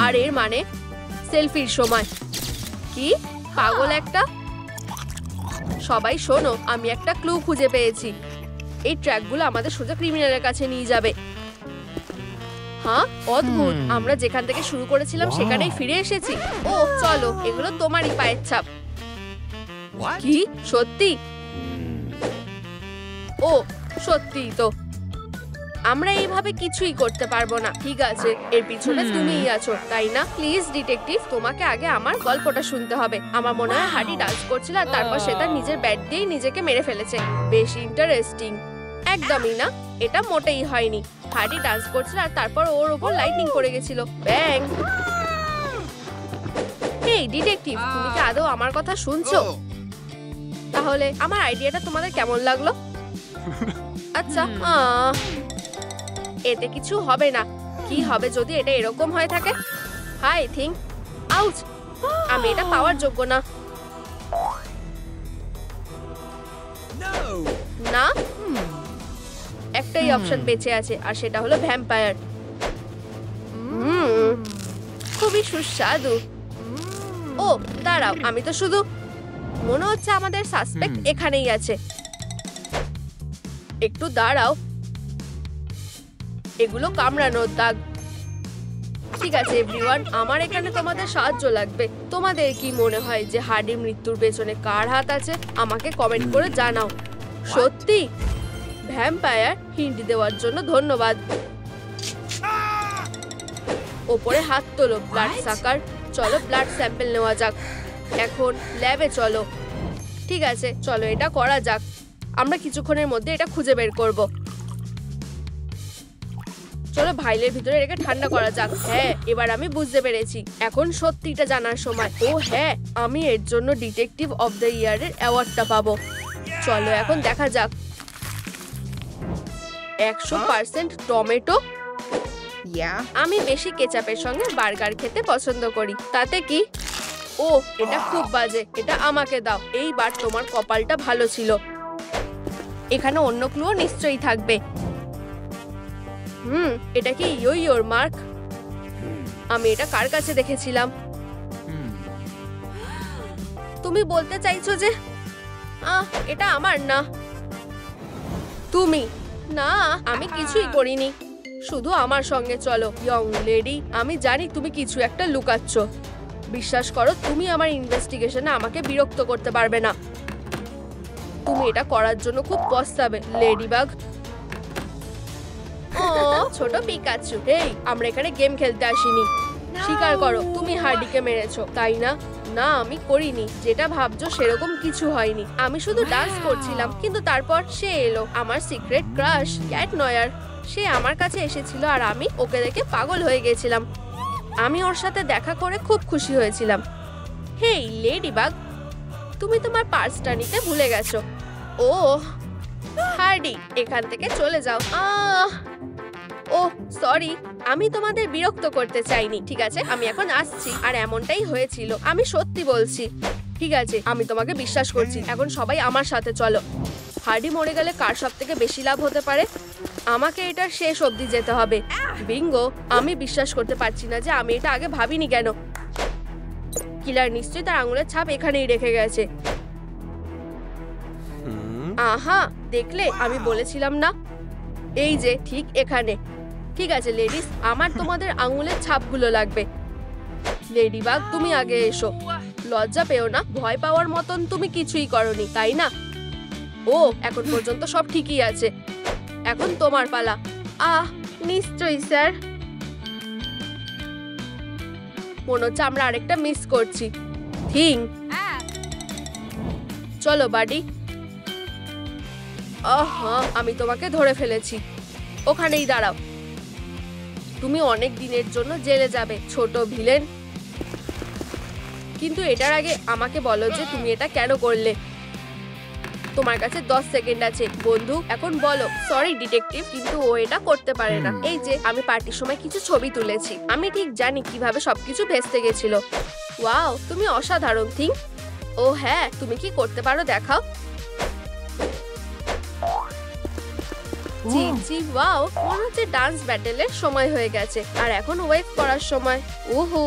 আর এর মানে সেলফির সময়। কি পাগল একটা! সবাই শোনো, আমি একটা ক্লু খুঁজে পেয়েছি। এই ট্র্যাকগুলো আমাদের সোজা ক্রিমিনালের কাছে নিয়ে যাবে। হ্যাঁ, অদ্ভুত। আমরা যেখান থেকে শুরু করেছিলাম সেখানেই ফিরে এসেছি। ও চলো, এগুলো তোমারই পায়ের ছাপ। কি সত্যি? ও সত্যি তো। আমরা এইভাবে কিছুই করতে পারবো না। ঠিক আছে, এর পিছনে তুমিই আছো, তাই না? প্লিজ ডিটেকটিভ, তোমাকে আগে আমার গল্পটা শুনতে হবে। আমার মনে হয় হার্ডি ডান্স করছিল আর তারপর সে তার নিজের ব্যাট দিয়ে নিজেকে মেরে ফেলেছে। বেশ ইন্টারেস্টিং। একদমই না, এটা মোটেই হয়নি। হার্ডি ডান্স করছিল আর তারপর ওর উপর লাইটনিং করে গেছিল। ব্যাং! এই ডিটেকটিভ, তুমি কি আদৌ আমার কথা শুনছো? তাহলে আমার আইডিয়াটা তোমাদের কেমন লাগলো? আচ্ছা এতে কিছু হবে না। কি হবে যদি এটা এরকম হয়ে থাকে? আই থিংক আউচ, আমি এটা পাওয়ার যোগ্য না। না, একটাই অপশন বেঁচে আছে আর সেটা হলো ভ্যাম্পায়ার। খুবই সুস্বাদু। ও দাঁড়াও, আমি তো শুধু মনে হচ্ছে আমাদের সাসপেক্ট এখানেই আছে। একটু দাঁড়াও, এগুলো কামড়ানোর দাগ। ঠিক আছে এভরিওয়ান, আমার এখানে তোমাদের সাহায্য লাগবে। তোমাদের কি মনে হয় যে হার্ডির মৃত্যুর পেছনে কার হাত আছে? আমাকে কমেন্ট করে জানাও। সত্যি? ভ্যাম্পায়ার, হিন্ট দেওয়ার জন্য ধন্যবাদ। ওপরে হাত তোলো ব্লাড সাকার। চলো ব্লাড স্যাম্পল নেওয়া যাক। এখন ল্যাবে চলো। ঠিক আছে চলো এটা করা যাক। আমরা কিছুক্ষণের মধ্যে এটা খুঁজে বের করব। চলো ভাইলের ভিতরে রেখে ঠান্ডা করা যাক। হ্যাঁ এবার আমি বুঝতে পেরেছি, এখন সত্যিটা জানার সময়। ও হ্যাঁ, আমি এর জন্য ডিটেকটিভ অফ দ্য ইয়ারের অ্যাওয়ার্ডটা পাবো। চলো এখন দেখা যাক। 100% টমেটো। আমি বেশি কেচাপের সঙ্গে বার্গার খেতে পছন্দ করি। তাতে কি? ও এটা খুব বাজে, এটা আমাকে দাও। এইবার তোমার কপালটা ভালো ছিল। এখানে অন্য ক্লুও নিশ্চয়ই থাকবে। এটা কি ইয়োর মার্ক? আমি এটা কার কাছে দেখেছিলাম? তুমি বলতে চাইছো যে এটা আমার না? তুমি? না, আমি কিছুই করিনি। শুধু আমার সঙ্গে চলো ইয়ং লেডি। আমি জানি তুমি কিছু একটা লুকাচ্ছ। বিশ্বাস করো, তুমি আমার ইনভেস্টিগেশনে আমাকে বিরক্ত করতে পারবে না। তুমি এটা করার জন্য খুব পস্তাবে লেডিবাগ। ও ছোট পিকাচু। এই আমরা এখানে গেম খেলতে আসিনি। স্বীকার করো তুমি হার্ডিকে মেরেছো, তাই না? না আমি করিনি। যেটা ভাবছো সেরকম কিছু হয়নি। আমি শুধু ডান্স করছিলাম, কিন্তু তারপর সে এলো, আমার সিক্রেট ক্রাশ ক্যাট নয়ার। সে আমার কাছে এসেছিল আর আমি ওকে দেখে পাগল হয়ে গেছিলাম। আমি ওর সাথে দেখা করে খুব খুশি হয়েছিলাম। হেই লেডিবাগ, তুমি তোমার পার্সটা নিতে ভুলে গেছো। ও হার্ডি, এখান থেকে চলে যাও। ও সরি, আমি তোমাদের বিরক্ত করতে চাইনি। ঠিক আছে আমি এখন আসছি। আর এমনটাই হয়েছিল, আমি সত্যি বলছি। ঠিক আছে আমি তোমাকে বিশ্বাস করছি। এখন সবাই আমার সাথে চলো। হার্ডি মরে গেলে কার সব থেকে বেশি লাভ হতে পারে? আমাকে এটা শেষ অবধি যেতে হবে। বিঙ্গো, আমি বিশ্বাস করতে পারছি না যে আমি এটা আগে ভাবিনি কেন। কিলার নিশ্চয়ই তার আঙুলের ছাপ এখানেই রেখে গেছে। আহা দেখলে, আমি বলেছিলাম না? এই যে ঠিক এখানে। ঠিক আছে লেডিস, আমার তোমাদের আঙুলের ছাপগুলো লাগবে। লেডিবাগ তুমি আগে এসো। লজ্জা পেও না, ভয় পাওয়ার মতন তুমি কিছুই করনি, তাই না? ও এখন পর্যন্ত সব ঠিকই আছে। এখন তোমার পালা। নিশ্চয়ই স্যার। মনে হচ্ছে আমরা আরেকটা মিস করছি। থিং। চলো বাডি। আমি তোমাকে ধরে ফেলেছি। ওখানেই দাঁড়াও। তুমি অনেক দিনের জন্য জেলে যাবে ছোট ভিলেন। কিন্তু এটার আগে আমাকে বলো যে তুমি এটা কেন করলে। তোমার কাছে 10 সেকেন্ড আছে বন্ধু, এখন বলো। সরি ডিটেকটিভ, কিন্তু ও এটা করতে পারে না। এই যে আমি পার্টির সময় কিছু ছবি তুলেছি। আমি ঠিক জানি কিভাবে সবকিছু ভেস্তে গেছিল। ওয়াও তুমি অসাধারণ থিং। ও হ্যাঁ, তুমি কি করতে পারো দেখাও। জি জি ওয়াও, মনে হচ্ছে ডান্স ব্যাটেলের সময় হয়ে গেছে আর এখন ওয়েভ করার সময়। ওহো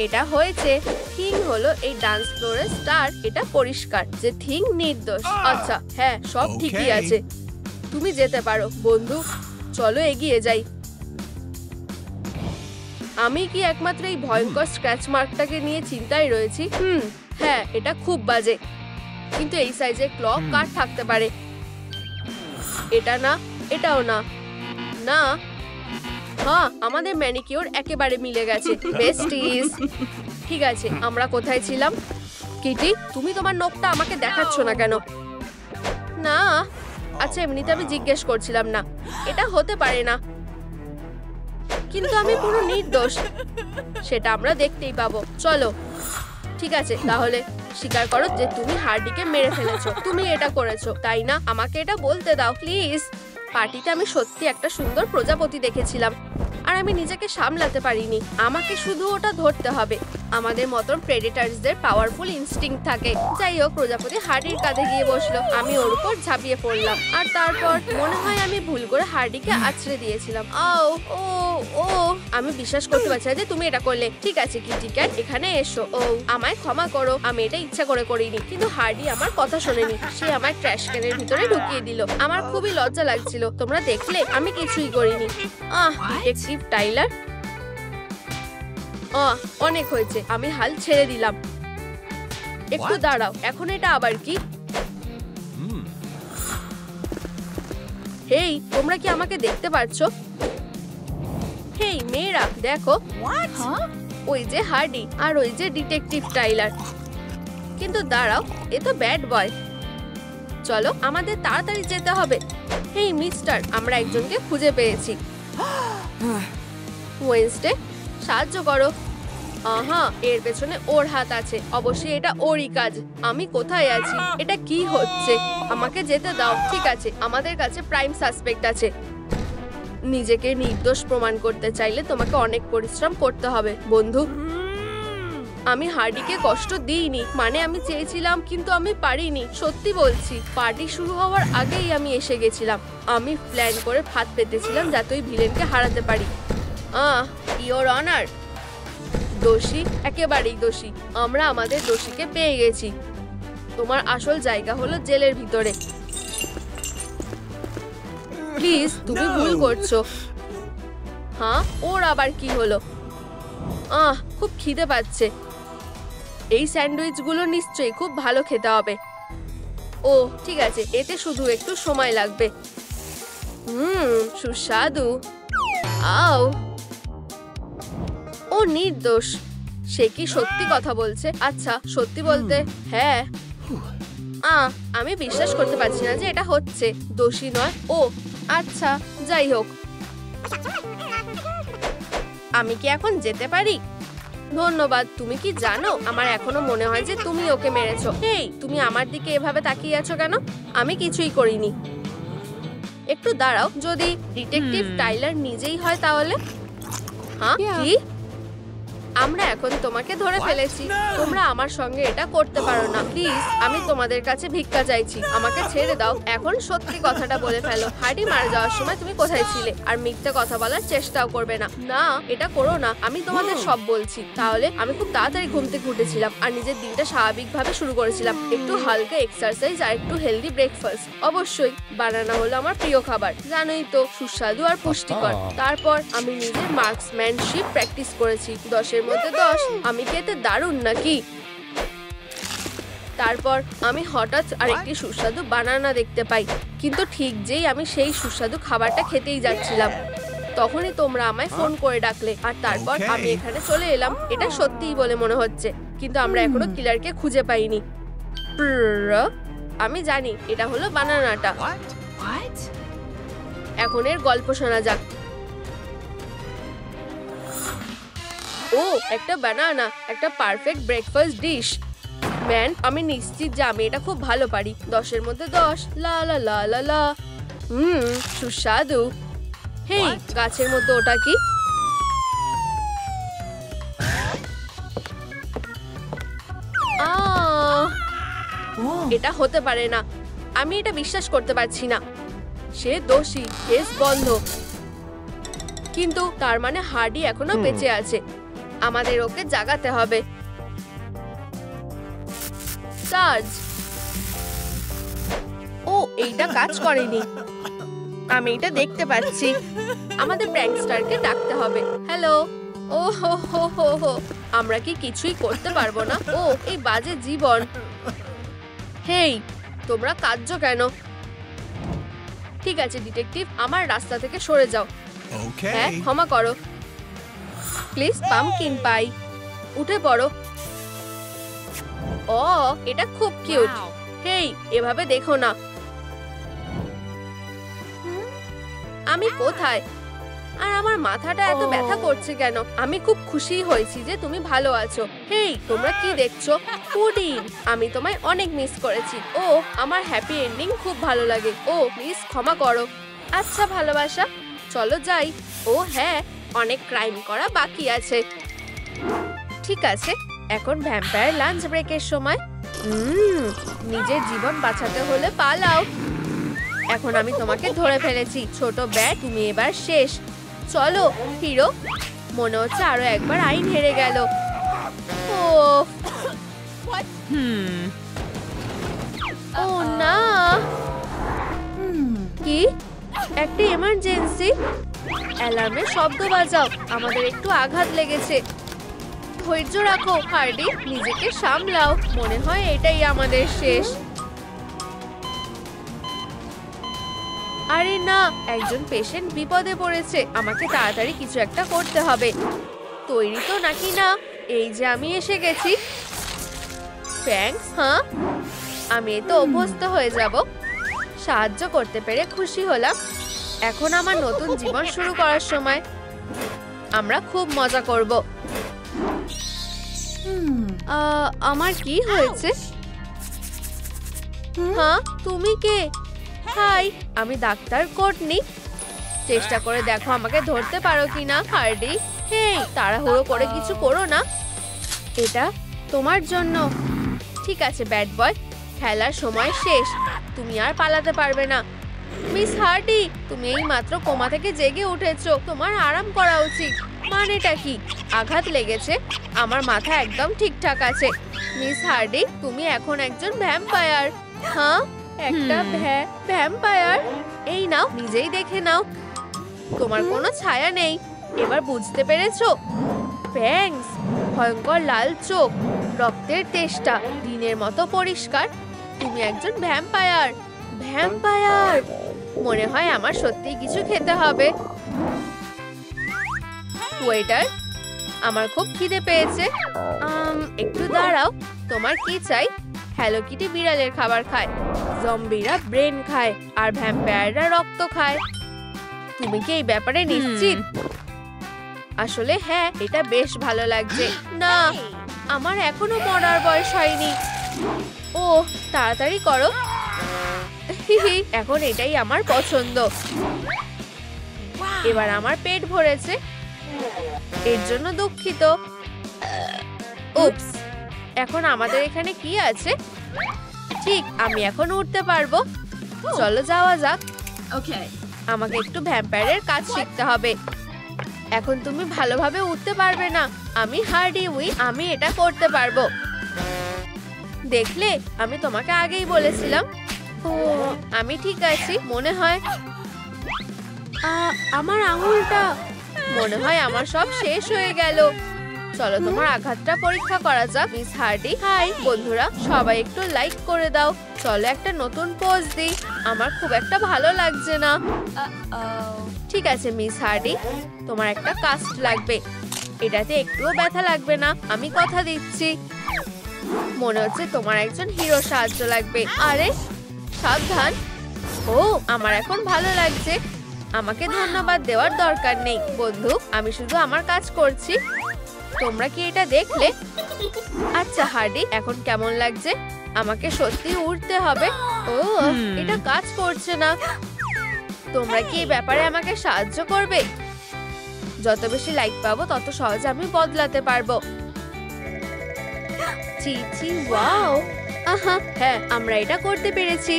এটা হয়েছে। থিং হলো এই ডান্স ফ্লোরের স্টার। এটা পরিষ্কার যে থিং নির্দোষ। আচ্ছা হ্যাঁ, সব ঠিকই আছে। তুমি যেতে পারো বন্ধু। চলো এগিয়ে যাই। আমি কি একমাত্র এই ভয়ঙ্কর স্ক্র্যাচ মার্কটাকে নিয়ে চিন্তায় রয়েছি? হ্যাঁ এটা খুব বাজে। কিন্তু এই সাইজের ক্ল কার থাকতে পারে? এটা না, এটাও না। না, হ্যাঁ আমাদের ম্যানিকিউর একেবারে মিলে গেছে। বেস্টিস। ঠিক আছে আমরা কোথায় ছিলাম? কিটি, তুমি তোমার নখটা আমাকে দেখাচ্ছ না কেন? না আচ্ছা এমনিতে আমি জিজ্ঞেস করছিলাম না। এটা হতে পারে না। কিন্তু আমি পুরো নির্দোষ, সেটা আমরা দেখতেই পাবো। চলো। ঠিক আছে, তাহলে স্বীকার করো যে তুমি হার্ডিকে মেরে ফেলেছো। তুমি এটা করেছো, তাই না? আমাকে এটা বলতে দাও প্লিজ। পার্টিতে আমি সত্যি একটা সুন্দর প্রজাপতি দেখেছিলাম, আর আমি নিজেকে সামলাতে পারিনি। আমাকে শুধু ওটা ধরতে হবে। আমাদের মতন প্রেডেটার্সদের পাওয়ারফুল ইনস্টিংক্ট থাকে। যাই হোক, প্রজাপতি হার্ডির কাঁধে গিয়ে বসলো। আমি ওর উপর ঝাঁপিয়ে পড়লাম, আর তারপর মনে হয় আমি ভুল করে হার্ডিকে আছড়ে দিয়েছিলাম। ও ও আমি বিশ্বাস করতে পারছি না যে তুমি এটা করলে। ঠিক আছে কিটি ক্যাট, এখানে এসো। আমায় ক্ষমা করো, আমি এটা ইচ্ছা করে করিনি। কিন্তু হার্ডি আমার কথা শোনেনি। সে আমার ট্র্যাশ ক্যানের ভিতরে ঢুকিয়ে দিল। আমার খুবই লজ্জা লাগছিল। তোমরা দেখলে আমি কিছুই করিনি। ডিটেকটিভ টাইলার, অনেক হয়েছে। আমি হাল ছেড়ে দিলাম। একটু দাঁড়াও, এখন এটা আবার কি? হেই, তোমরা কি আমাকে দেখতে পাচ্ছ? হেই মেয়েরা, দেখো। ওই যে হার্ডি আর ওই যে ডিটেকটিভ টাইলার। কিন্তু দাঁড়াও, এ তো ব্যাড বয়। চলো, আমাদের তাড়াতাড়ি যেতে হবে। হেই মিস্টার, আমরা একজনকে খুঁজে পেয়েছি। ওয়েডনেসডে, সাহায্য করো। এর পেছনে ওর হাত আছে। অবশ্যই এটা ওরই কাজ। আমি কোথায় আছি? এটা কি হচ্ছে? আমাকে যেতে দাও। ঠিক আছে, আমাদের কাছে প্রাইম সাসপেক্ট আছে। নিজেকে নির্দোষ প্রমাণ করতে চাইলে তোমাকে অনেক পরিশ্রম করতে হবে বন্ধু। আমি হার্ডিকে কষ্ট দিইনি, মানে আমি চেয়েছিলাম কিন্তু আমি পারিনি। সত্যি বলছি, পার্টি শুরু হওয়ার আগেই আমি এসে গেছিলাম। আমি প্ল্যান করে ফাঁদ পেতেছিলাম যাতে ওই ভিলেনকে হারাতে পারি। ইওর অনার, দোষী, একেবারেই দোষী। আমরা আমাদের দোষীকে পেয়ে গেছি। তোমার আসল জায়গা হলো জেলের ভিতরে। প্লিজ, তুমি ভুল করছো। ওর আবার কি হলো? খুব খিদে পাচ্ছে। এই স্যান্ডউইচগুলো নিশ্চয়ই খুব ভালো খেতে হবে। ঠিক আছে, এতে শুধু একটু সময় লাগবে। সুস্বাদু। ও নির্দোষ। সে কি সত্যি কথা বলছে? আচ্ছা, সত্যি বলতে হ্যাঁ। আমি বিশ্বাস করতে পারছি না যে এটা হচ্ছে। দোষী নয় ও। আচ্ছা, যাই হোক, আমি কি এখন যেতে পারি? ধন্যবাদ। তুমি কি জানো, আমার এখনো মনে হয় যে তুমি ওকে মেরেছো। হেই, তুমি আমার দিকে এভাবে তাকিয়ে আছো কেন? আমি কিছুই করিনি। একটু দাঁড়াও, যদি ডিটেকটিভ টাইলার নিজেই হয় তাহলে? কি? আমরা এখন তোমাকে ধরে ফেলেছি। তোমরা আমার সঙ্গে এটা করতে পারো না। প্লিজ, আমি তোমাদের কাছে ভিক্ষা চাইছি। আমাকে ছেড়ে দাও। এখন সত্যি কথাটা বলে ফেলো। হার্ডি মারা যাওয়ার সময় তুমি কোথায় ছিলে? আর মিথ্যে কথা বলার চেষ্টাও করবে না। না, এটা করো না। আমি তোমাদের সব বলছি। তাহলে আমি খুব তাড়াতাড়ি ঘুম থেকে উঠেছিলাম আর নিজের দিনটা স্বাভাবিকভাবে শুরু করেছিলাম। একটু হালকা এক্সারসাইজ আর একটু হেলদি ব্রেকফাস্ট। অবশ্যই বানানা হলো আমার প্রিয় খাবার, জানোই তো, সুস্বাদু আর পুষ্টিকর। তারপর আমি নিজের মার্কসম্যানশিপ প্র্যাকটিস করেছি। 10-এর মধ্যে 10। আমি কি এতে দারুণ নাকি? তারপর আমি হঠাৎ আরেকটি সুস্বাদু বানানা দেখতে পাই। কিন্তু ঠিক যেই আমি সেই সুস্বাদু খাবারটা খেতেই যাচ্ছিলাম, তখনই তোমরা আমায় ফোন করে ডাকলে। আর তারপর আমি এখানে চলে এলাম। এটা সত্যিই বলে মনে হচ্ছে, কিন্তু আমরা এখনো কিলারকে খুঁজে পাইনি। আমি জানি এটা হলো বানানাটা। এখন এর গল্প শোনা যাক। একটা বানানা, একটা পারফেক্ট ব্রেকফাস্ট ডিশ। ম্যান, আমি নিশ্চিত যে আমি এটা খুব ভালো পারি। 10-এর মধ্যে 10। লা লা লা লা লা। সুস্বাদু। হেই, গাছের মধ্যে ওটা কি? এটা হতে পারে না। আমি এটা বিশ্বাস করতে পারছি না। সে দোষী। কেস বন্ধ। কিন্তু তার মানে হার্ডি এখনো বেঁচে আছে। আমাদের ওকে জাগাতে হবে। সার্জ। এইটা কাজ করেনি। আমি এটা দেখতে পাচ্ছি। আমাদের প্র্যাঙ্কস্টারকে ডাকতে হবে। হ্যালো। হো, আমরা কি কিছুই করতে পারবো না? এই বাজে জীবন। হেই, তোমরা কাঁদছো কেন? ঠিক আছে ডিটেকটিভ, আমার রাস্তা থেকে সরে যাও। হ্যাঁ, ক্ষমা করো। প্লিজ, পাম্পকিন পাই। উঠে পড়ো। এটা খুব কিউট। হেই, এভাবে দেখো না। আমি কোথায়? আর আমার মাথাটা এত ব্যথা করছে কেন? আমি খুব খুশি হয়েছি যে তুমি ভালো আছো। হেই, তোমরা কি দেখছো? পুডিং, আমি তোমায় অনেক মিস করেছি। ও, আমার হ্যাপি এন্ডিং খুব ভালো লাগে। ও প্লিজ ক্ষমা করো। আচ্ছা ভালোবাসা, চলো যাই। ও হ্যাঁ, অনেক ক্রাইম করা বাকি আছে। ঠিক আছে, এখন ভ্যাম্পায়ার লাঞ্চ ব্রেকের সময়। নিজের জীবন বাঁচাতে হলে পালাও। এখন আমি তোমাকে ধরে ফেলেছি ছোট ব্যাট, তুমি এবার শেষ। চলো হিরো। মনে হচ্ছে আরো একবার আইন হেরে গেল। ও না, কি একটা এমার্জেন্সি? অ্যালার্মের শব্দ বাজাও, আমাদের একটু আঘাত লেগেছে। ধৈর্য রাখো হার্ডি, নিজেকে সামলাও। মনে হয় এটাই আমাদের শেষ। আরে না, একজন পেশেন্ট বিপদে পড়েছে। আমাকে তাড়াতাড়ি কিছু একটা করতে হবে। তৈরি তো নাকি না? এই যে আমি এসে গেছি। থ্যাঙ্কস। হ্যাঁ, আমি তো অভ্যস্ত হয়ে যাব। সাহায্য করতে পেরে খুশি হলাম। এখন আমার নতুন জীবন শুরু করার সময়। আমরা খুব মজা করব। আমার কি হয়েছে? হ্যাঁ, তুমি কে? হাই, আমি ডাক্তার কোর্টনি। চেষ্টা করে দেখো আমাকে ধরতে পারো কিনা হার্ডি। হেই, তাড়াহুড়ো করে কিছু করো না। এটা তোমার জন্য। ঠিক আছে ব্যাড বয়, খেলার সময় শেষ। তুমি আর পালাতে পারবে না। মিস হার্ডি, তুমি এই মাত্র কোমা থেকে জেগে উঠেছো। তোমার আরাম করা উচিত। মানেটা কি? আঘাত লেগেছে? আমার মাথা একদম ঠিকঠাক আছে। মিস হার্ডি, তুমি এখন একজন ভ্যাম্পায়ার। হ্যাঁ, একটা ভ্যাম্পায়ার। এই নাও, নিজেই দেখে নাও। তোমার কোনো ছায়া নেই। এবার বুঝতে পেরেছো? ফ্যাংস, ভয়ঙ্কর লাল চোখ, রক্তের তেষ্টা, দিনের মতো পরিষ্কার। তুমি একজন ভ্যাম্পায়ার। ভ্যাম্পায়ার, মনে হয় আমার সত্যি কিছু খেতে হবে। ওয়েটার, আমার খুব খিদে পেয়েছে। একটু দাঁড়াও, তোমার কি চাই? হ্যালো কিটি বিড়ালের খাবার খায়, জম্বিরা ব্রেন খায়, আর ভ্যাম্পায়াররা রক্ত খায়। তুমি কি এই ব্যাপারে নিশ্চিত? আসলে হ্যাঁ, এটা বেশ ভালো লাগছে। না, আমার এখনো মরার বয়স হয়নি। ও, তাড়াতাড়ি করো। এখন এটাই আমার পছন্দ। এবার আমার পেট ভরেছে, এর জন্য দুঃখিত। উপস, এখন আমাদের এখানে কি আছে? ঠিক, আমি এখন উঠতে পারবো। চলো যাওয়া যাক। ওকে, আমাকে একটু ভ্যাম্পায়ারের কাজ শিখতে হবে। এখন তুমি ভালোভাবে উঠতে পারবে না। আমি হার্ডি উই, আমি এটা করতে পারবো। দেখলে, আমি তোমাকে আগেই বলেছিলাম। ও, আমি ঠিক আছি মনে হয়। আমার আঙুলটা, মনে হয় আমার সব শেষ হয়ে গেল। চলো তোমার আঘাতটা পরীক্ষা করা যাক। Miss hardy. হাই বন্ধুরা, সবাই একটু লাইক করে দাও। চলো একটা নতুন পোজ দিই। আমার খুব একটা ভালো লাগছে না। ঠিক আছে মিস হার্ডি, তোমার একটা কাস্ট লাগবে। এটাতে একটুও ব্যথা লাগবে না, আমি কথা দিচ্ছি। মনে হচ্ছে তোমার একজন হিরো সাহায্য লাগবে। আরে সাবধান। ও, আমার এখন ভালো লাগছে। আমাকে ধন্যবাদ দেওয়ার দরকার নেই বন্ধু, আমি শুধু আমার কাজ করছি। তোমরা কি এটা দেখলে? আচ্ছা হার্ডি, এখন কেমন লাগছে? আমাকে সত্যি উঠতে হবে। ও, এটা কাজ করছে না। তোমরা কি এই ব্যাপারে আমাকে সাহায্য করবে? যত বেশি লাইক পাবো তত সহজে আমি বদলাতে পারবো। চি চি, ওয়াও। আহা, হ্যাঁ, আমরা এটা করতে পেরেছি।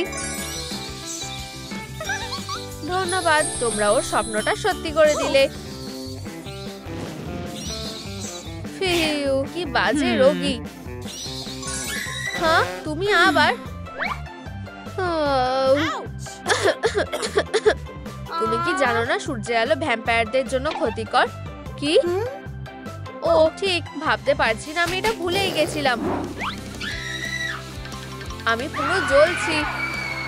ধন্যবাদ, তোমরা ওর স্বপ্নটা সত্যি করে দিলে। ফিউ, কি বাজে রোগী। হ্যাঁ, তুমি আবার? তুমি কি জানো না সূর্যের আলো ভ্যাম্পায়ারদের জন্য ক্ষতিকর? কি? ও ঠিক, ভাবতে পারছি না, আমি এটা ভুলেই গেছিলাম। আমি পুরো জ্বলছি,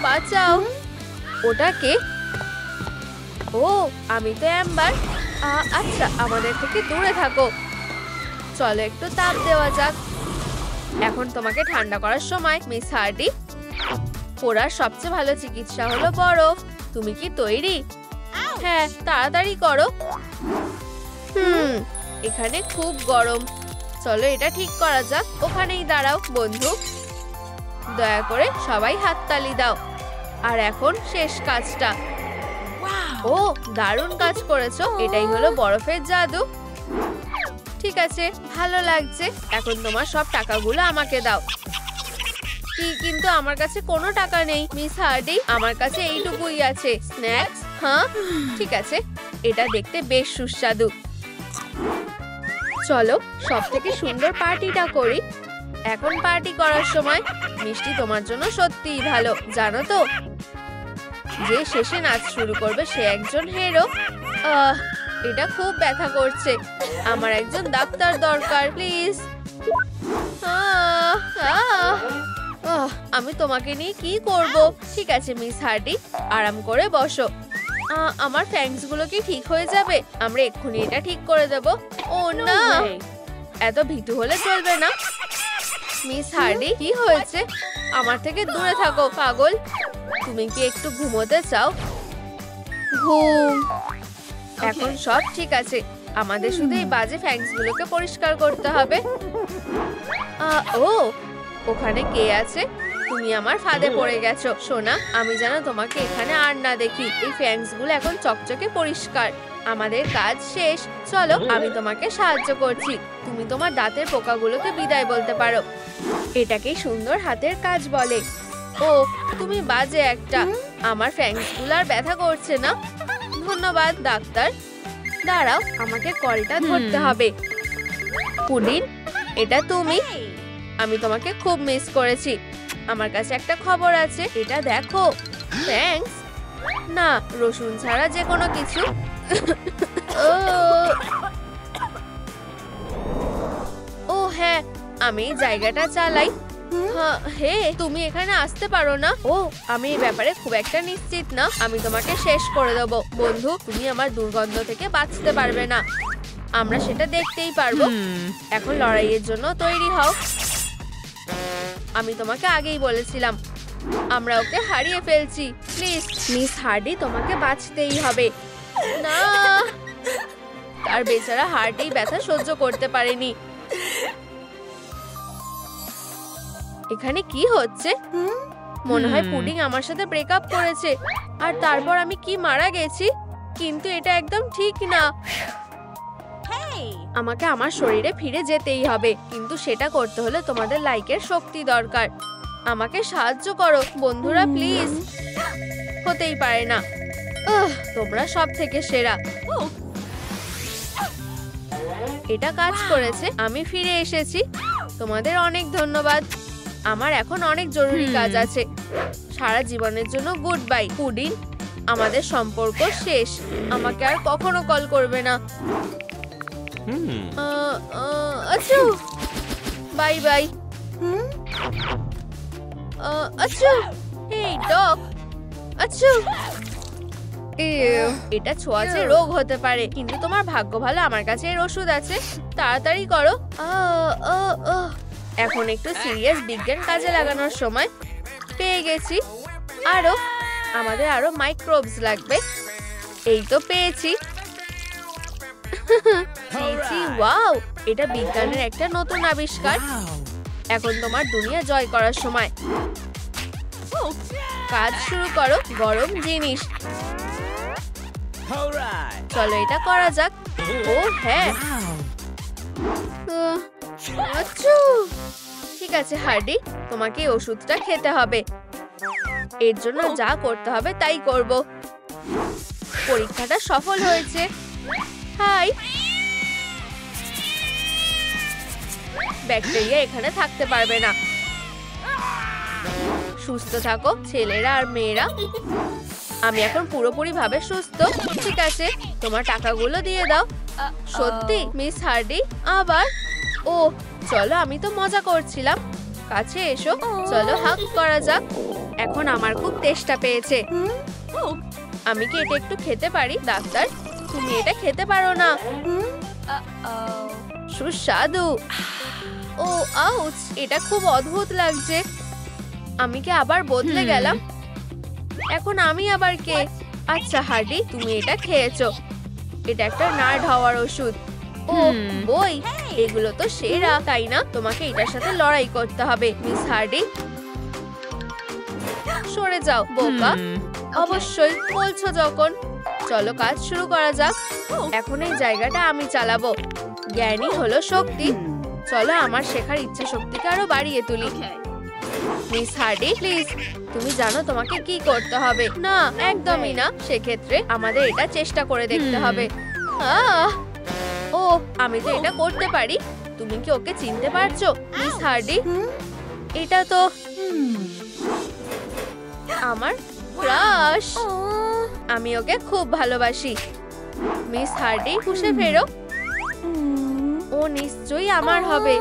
বাঁচাও। ওটা কে? ও, আমি তো অ্যাম্বার। আচ্ছা, আমাদের থেকে দূরে থাকো। চলো একটু তাপ দেওয়া যাক। এখন তোমাকে ঠান্ডা করার সময় মিস হার্ডি। পোড়ার সবচেয়ে ভালো চিকিৎসা হলো বরফ। তুমি কি তৈরি? হ্যাঁ, তাড়াতাড়ি করো। এখানে খুব গরম। চলো এটা ঠিক করা যাক। ওখানেই দাঁড়াও বন্ধু। দয়া করে সবাই হাততালি দাও। আর এখন শেষ কাজটা। ও, দারুণ কাজ করেছো। এটাই হলো বরফের জাদু। ঠিক আছে, ভালো লাগছে। এখন তোমার সব টাকাগুলো আমাকে দাও। কিন্তু আমার কাছে কোনো টাকা নেই মিস হার্ডি। আমার কাছে এইটুকুই আছে। স্ন্যাক্স? হ্যাঁ, ঠিক আছে। এটা দেখতে বেশ সুস্বাদু। চলো সব থেকে সুন্দর পার্টিটা করি। এখন পার্টি করার সময়। মিষ্টি তোমার জন্য সত্যিই ভালো, জানো তো? যে শেষে নাচ শুরু করবে সে একজন হিরো। এটা খুব ব্যথা করছে। আমার একজন ডাক্তার দরকার, প্লিজ। আমি তোমাকে নিয়ে কি করব? ঠিক আছে মিস হার্ডি, আরাম করে বসো। আমার ফ্যাংস গুলো কি ঠিক হয়ে যাবে? আমরা এক্ষুনি এটা ঠিক করে দেব। ও না, এত ভীতু হলে চলবে না। মিস হার্ডি, কি হয়েছে? আমার থেকে দূরে থাকো পাগল। তুমি কি একটু ঘুমোতে চাও? ঘুম। এখন সব ঠিক আছে। আমাদের শুধু এই বাজে ফ্যাংস গুলোকে পরিষ্কার করতে হবে। ও, ওখানে কে আছে? তুমি আমার ফাঁদে পড়ে গেছো সোনা। আমি যেন তোমাকে এখানে আর না দেখি। এই ফ্যাংস গুলো এখন চকচকে পরিষ্কার। আমাদের কাজ শেষ। চলো আমি তোমাকে সাহায্য করছি। তুমি তোমার দাঁতের পোকাগুলোকে বিদায় বলতে পারো। এটাকেই সুন্দর হাতের কাজ বলে। ও, তুমি বাজে একটা। আমার ফ্যাংস গুলো আর ব্যথা করছে না। ধন্যবাদ ডাক্তার। দাঁড়াও, আমাকে কলটা ধরতে হবে। পুডিন, এটা তুমি? আমি তোমাকে খুব মিস করেছি। আমার কাছে একটা খবর আছে, এটা দেখো। থ্যাঙ্কস। না, রসুন ছাড়া যে কোনো কিছু। ও হ্যাঁ, আমি এই জায়গাটা চালাই। হে, তুমি এখানে আসতে পারো না? ও, আমি এই ব্যাপারে খুব একটা নিশ্চিত না। আমি তোমাকে শেষ করে দেবো বন্ধু। তুমি আমার দুর্গন্ধ থেকে বাঁচতে পারবে না। আমরা সেটা দেখতেই পারবো। এখন লড়াইয়ের জন্য তৈরি হও। আমি তোমাকে আগেই বলেছিলাম আমরা ওকে হারিয়ে ফেলছি। প্লিজ মিস হার্ডি, তোমাকে বাঁচতেই হবে। না, তার বেচারা হার্ডি ব্যথা সহ্য করতে পারেনি। এখানে কি হচ্ছে? মনে হয় পুডিং আমার সাথে ব্রেকআপ করেছে। আর তারপর আমি কি মারা গেছি। কিন্তু এটা একদম ঠিক না। আমাকে আমার শরীরে ফিরে যেতেই হবে। কিন্তু সেটা করতে হলে তোমাদের লাইকের শক্তি দরকার। আমাকে সাহায্য করো বন্ধুরা, প্লিজ। হতেই পারে না। তোমরা সব থেকে সেরা। এটা কাজ করেছে। আমি ফিরে এসেছি। তোমাদের অনেক ধন্যবাদ। আমার এখন অনেক জরুরি কাজ আছে। সারা জীবনের জন্য গুড বাই পুডিন। আমাদের সম্পর্ক শেষ। আমাকে আর কখনো কল করবে না। আচ্ছা, বাই বাই। আচ্ছা, এই ডগ। আচ্ছা, এটা ছোঁয়াচে রোগ হতে পারে। কিন্তু তোমার ভাগ্য ভালো, আমার কাছে এর ওষুধ আছে। তাড়াতাড়ি করো। এখন একটু সিরিয়াস বিজ্ঞান কাজে লাগানোর সময়। পেয়ে গেছি। আমাদের আরো মাইক্রোবস লাগবে। এই তো পেয়েছি। ওয়াও, এটা বিজ্ঞানের একটা নতুন আবিষ্কার। এখন তোমার দুনিয়া জয় করার সময়। কাজ শুরু করো। গরম জিনিস। চলো এটা করা যাক। ও হ্যাঁ, আচ্ছা ঠিক আছে হার্ডি, তোমাকে এই ওষুধটা খেতে হবে। এর জন্য যা করতে হবে তাই করব। পরীক্ষাটা সফল হয়েছে। হাই, ব্যাকটেরিয়া এখানে থাকতে পারবে না। সুস্থ থাকো ছেলেরা আর মেয়েরা। আমি এখন পুরোপুরি ভাবে সুস্থ। ঠিক আছে, তোমার টাকাগুলো দিয়ে দাও। সত্যি মিস হার্ডি? আবার? ও চলো, আমি তো মজা করছিলাম। কাছে এসো, চলো হাগ করা যাক। এখন আমার খুব তেষ্টা পেয়েছে। আমি কি এটা একটু খেতে পারি? ডাক্তার, তুমি এটা খেতে পারো না। সুস্বাদু। ও আউচ, এটা খুব অদ্ভুত লাগছে। আমি কি আবার বদলে গেলাম? এখন আমি আবার কে? আচ্ছা হার্ডি, তুমি এটা খেয়েছো। এটা একটা নার্ড হওয়ার ওষুধ। ও বই, এগুলো তো সেরা, তাই না? তোমাকে এটার সাথে লড়াই করতে হবে মিস হার্ডি। সরে যাও বোকা। অবশ্যই বলছো যখন। চলো কাজ শুরু করা যাক। এখন এই জায়গাটা আমি চালাবো। জ্ঞানী হলো শক্তি। চলো আমার শেখার ইচ্ছা শক্তিকে আরো বাড়িয়ে তুলি। মিস হার্ডি প্লিজ, তুমি জানো তোমাকে কি করতে হবে? না, একদমই না। সেক্ষেত্রে আমাদের এটা চেষ্টা করে দেখতে হবে। ও, আমি তো এটা করতে পারি। তুমি কি ওকে চিনতে পারছো মিস হার্ডি? এটা তো আমার ক্রাশ। আমি ওকে খুব ভালোবাসি। মিস হার্ডি, খুশি ফেরো। ও নিশ্চয়ই আমার হবে।